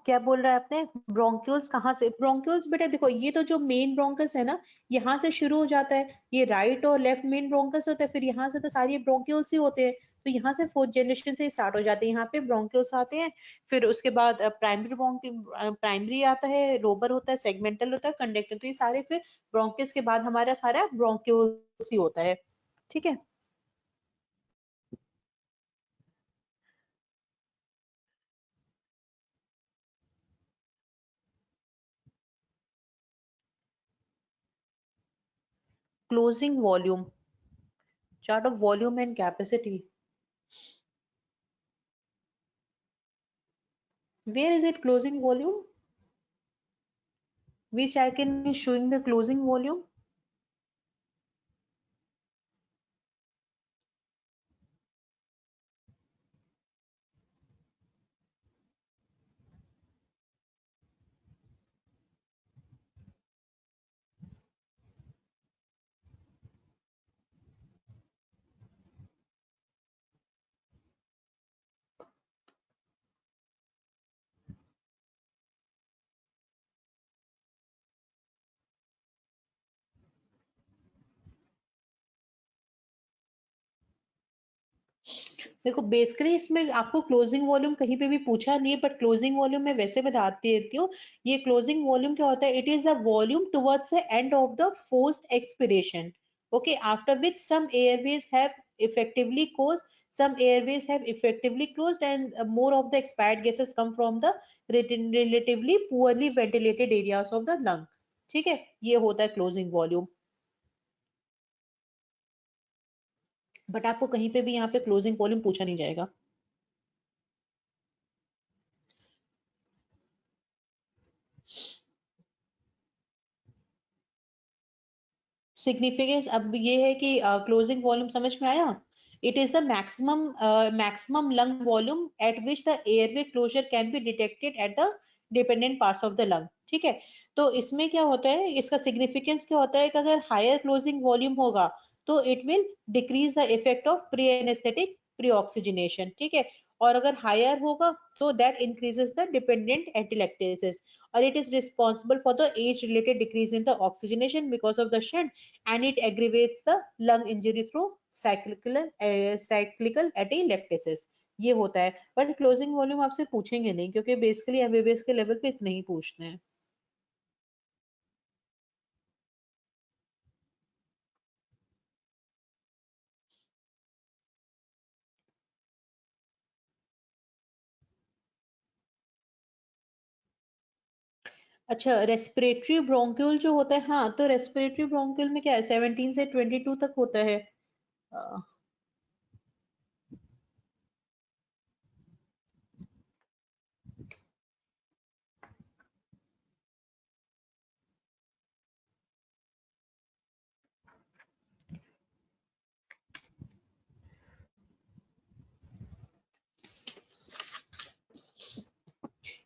क्या बोल रहा है आपने? ब्रोंक्यूल्स कहाँ से? ब्रोंक्यूल्स बेटा देखो, ये तो जो मेन ब्रोंकस है ना, यहाँ से शुरू हो जाता है। ये राइट और लेफ्ट मेन ब्रोंकस होता है, फिर यहाँ से तो सारे ब्रोंक्यूल्स ही होते हैं। तो यहाँ से फोर्थ जनरेशन से स्टार्ट हो जाते हैं, यहाँ पे ब्रोंक्यूल्स आते हैं। फिर उसके बाद प्राइमरी आता है, लोबर होता है, सेगमेंटल होता है, कंडक्टर। तो ये सारे फिर ब्रोंकस के बाद हमारा सारा ब्रोंक्यूल्स ही होता है। ठीक है। Closing volume, chart of volume and capacity. Where is it closing volume? Which icon is showing the closing volume? देखो बेसिकली इसमें आपको क्लोजिंग वॉल्यूम कहीं पे भी पूछा नहीं है, बट क्लोजिंग वॉल्यूम में वैसे बता देती हूँ। ये क्लोजिंग वॉल्यूम क्या होता है? It is the volume towards the end of the forced expiration, okay, after which some airways have effectively closed, some airways have effectively closed, and more of the expired gases come from the relatively poorly ventilated areas of the lung. ठीक है, ये होता है closing volume. But आपको कहीं पे भी यहाँ पे क्लोजिंग वॉल्यूम पूछा नहीं जाएगा। सिग्निफिकेंस अब ये है कि क्लोजिंग वॉल्यूम समझ में आया? It is the maximum lung volume at which the airway closure can be detected at the dependent parts of the lung. ठीक है, तो इसमें क्या होता है, इसका सिग्निफिकेंस क्या होता है कि अगर हायर क्लोजिंग वॉल्यूम होगा तो it will decrease the effect of pre anaesthetic pre oxygenation. ठीक है, और अगर हायर होगा तो that increases the dependent atelectasis, or it is responsible for the age-related decrease in the oxygenation because of the shunt, and it aggravates the lung injury through cyclical atelectasis। ये होता है, पर क्लोजिंग वॉल्यूम आपसे पूछेंगे नहीं क्योंकि basically MBBS के level पे इतने ही पूछते हैं। अच्छा, रेस्पिरेटरी ब्रोंक्यूल जो होता है, हाँ, तो रेस्पिरेटरी ब्रोंक्यूल में क्या है, 17 से 22 तक होता है।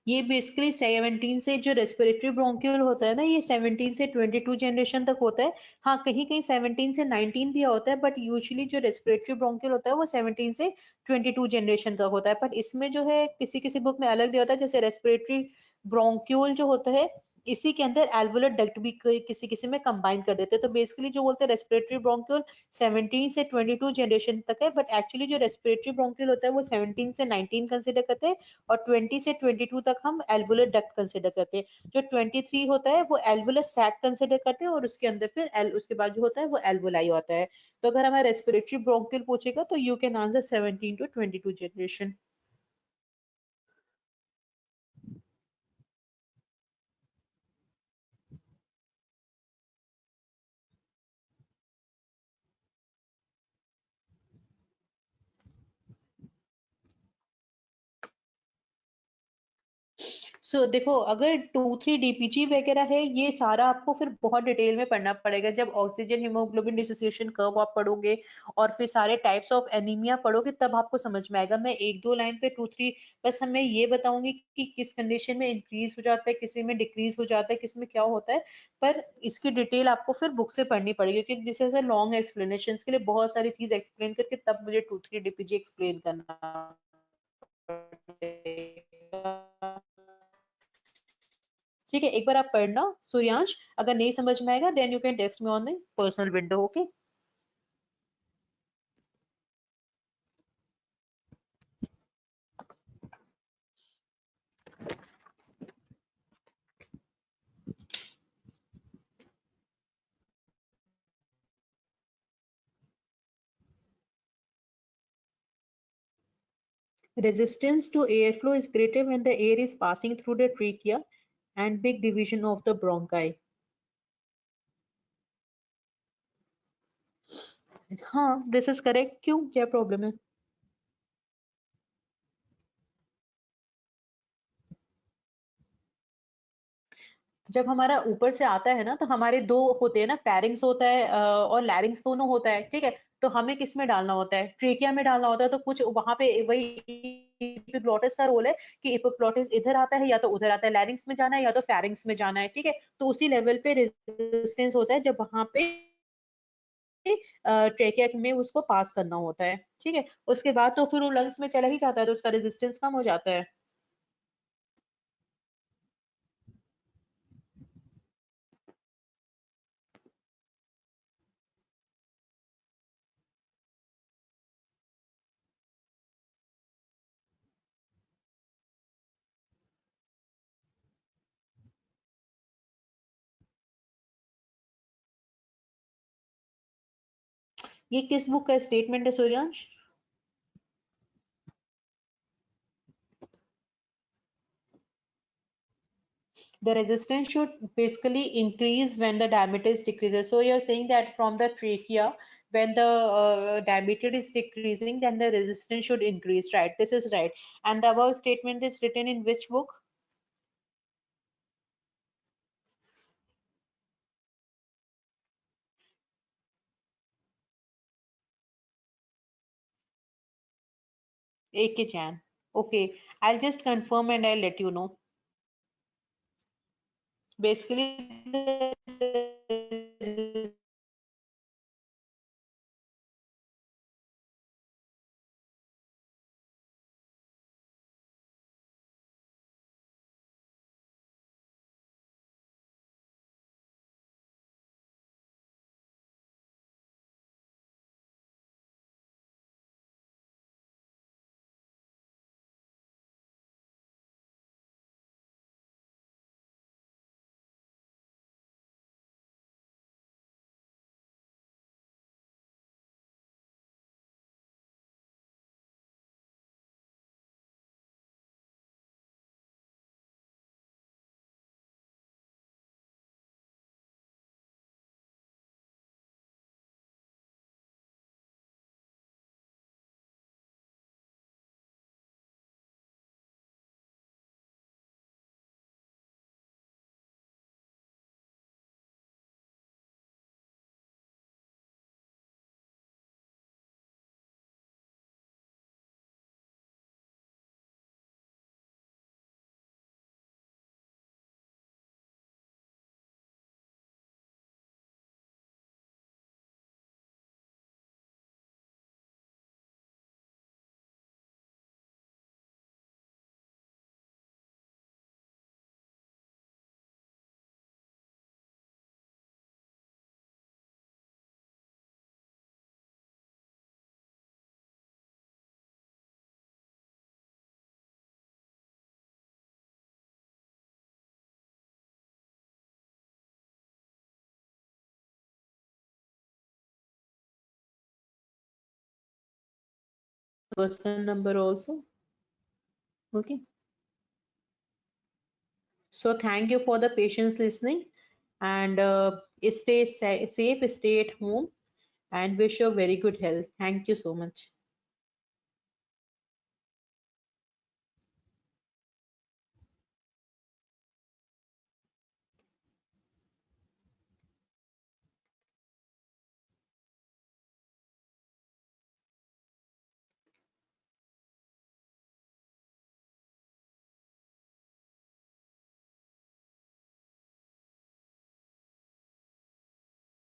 ये बेसिकली 17 से जो रेस्पिरेटरी ब्रोंक्यूल होता है ना, ये 17 से 22 जनरेशन तक होता है। हाँ, कहीं कहीं 17 से 19 दिया होता है, बट यूजुअली जो रेस्पिरेटरी ब्रोंक्यूल होता है वो 17 से 22 जनरेशन तक होता है। पर इसमें जो है किसी किसी बुक में अलग दिया होता है, जैसे रेस्पिरेटरी ब्रोंक्यूल जो होता है इसी के अंदर एल्वुलर डक्ट भी किसी किसी में कंबाइन कर देते हैं। तो बेसिकली जो बोलते हैं रेस्पिरेटरी ब्रोंक्यूल 17 से 22 जनरेशन तक है, बट एक्चुअली जो रेस्पिरेटरी ब्रोंक्यूल होता है वो 17 से 19 कंसिडर करते हैं, और 20 से 22 तक हम एल्वुलर डक्ट कंसिडर करते हैं। जो 23 होता है वो एल्वुलर सैक कंसिडर करते हैं, और उसके अंदर फिर उसके बाद जो होता है वो एल्वुलाई होता है। तो अगर हमारा रेस्पिरेटरी ब्रोंक्यूल पूछेगा तो you can answer 17 to 22 generation. देखो, अगर 2-3 डीपीजी वगैरह है, ये सारा आपको फिर बहुत डिटेल में पढ़ना पड़ेगा। जब ऑक्सीजन हीमोग्लोबिन डिसोसिएशन कर्व आप पढ़ोगे और फिर सारे टाइप्स ऑफ एनीमिया पढ़ोगे, तब आपको समझ में आएगा। मैं एक दो लाइन पे 2-3 बस मैं ये बताऊंगी कि किस कंडीशन में इंक्रीज हो जाता है, किसी में डिक्रीज हो जाता है, किस में क्या होता है। पर इसकी डिटेल आपको फिर बुक से पढ़नी पड़ेगी, क्योंकि this is a long explanation. के लिए बहुत सारी चीज एक्सप्लेन करके तब मुझे 2-3 डीपीजी एक्सप्लेन करना ठीक है, एक बार आप पढ़ना सूर्यांश, अगर नहीं समझ में आएगा then you can text me on the personal window, okay. Resistance to airflow is greater when the air is passing through the trachea and big division of the bronchi. हाँ, this is correct. क्यों, क्या problem है? जब हमारा ऊपर से आता है ना तो हमारे दो होते हैं ना, फेरिंग्स होता है और लैरिंग्स, दोनों होता है, ठीक है। तो हमें किस में डालना होता है? ट्रेकिया में डालना होता है। तो कुछ वहां पे वही एपिग्लॉटिस का रोल है कि एपिग्लॉटिस इधर आता है या तो उधर आता है, लैरिंग्स में जाना है या तो फेरिंग्स में जाना है, ठीक है। तो उसी लेवल पे रेजिस्टेंस होता है जब वहां पे ट्रेकिया में उसको पास करना होता है, ठीक है। उसके बाद तो फिर वो लंग्स में चला ही जाता है तो उसका रेजिस्टेंस कम हो जाता है। ये किस बुक का स्टेटमेंट है Suryansh? The resistance should basically increase when the diameter is decreases. So you're saying that from the trachea, when the diameter is decreasing, then the resistance should increase, right? This is right. And the above statement is written in which book? AK Chan. Okay, I'll just confirm and I'll let you know. Basically, the person number also. Okay. So thank you for the patience listening, and stay safe, stay at home, and wish you very good health. Thank you so much.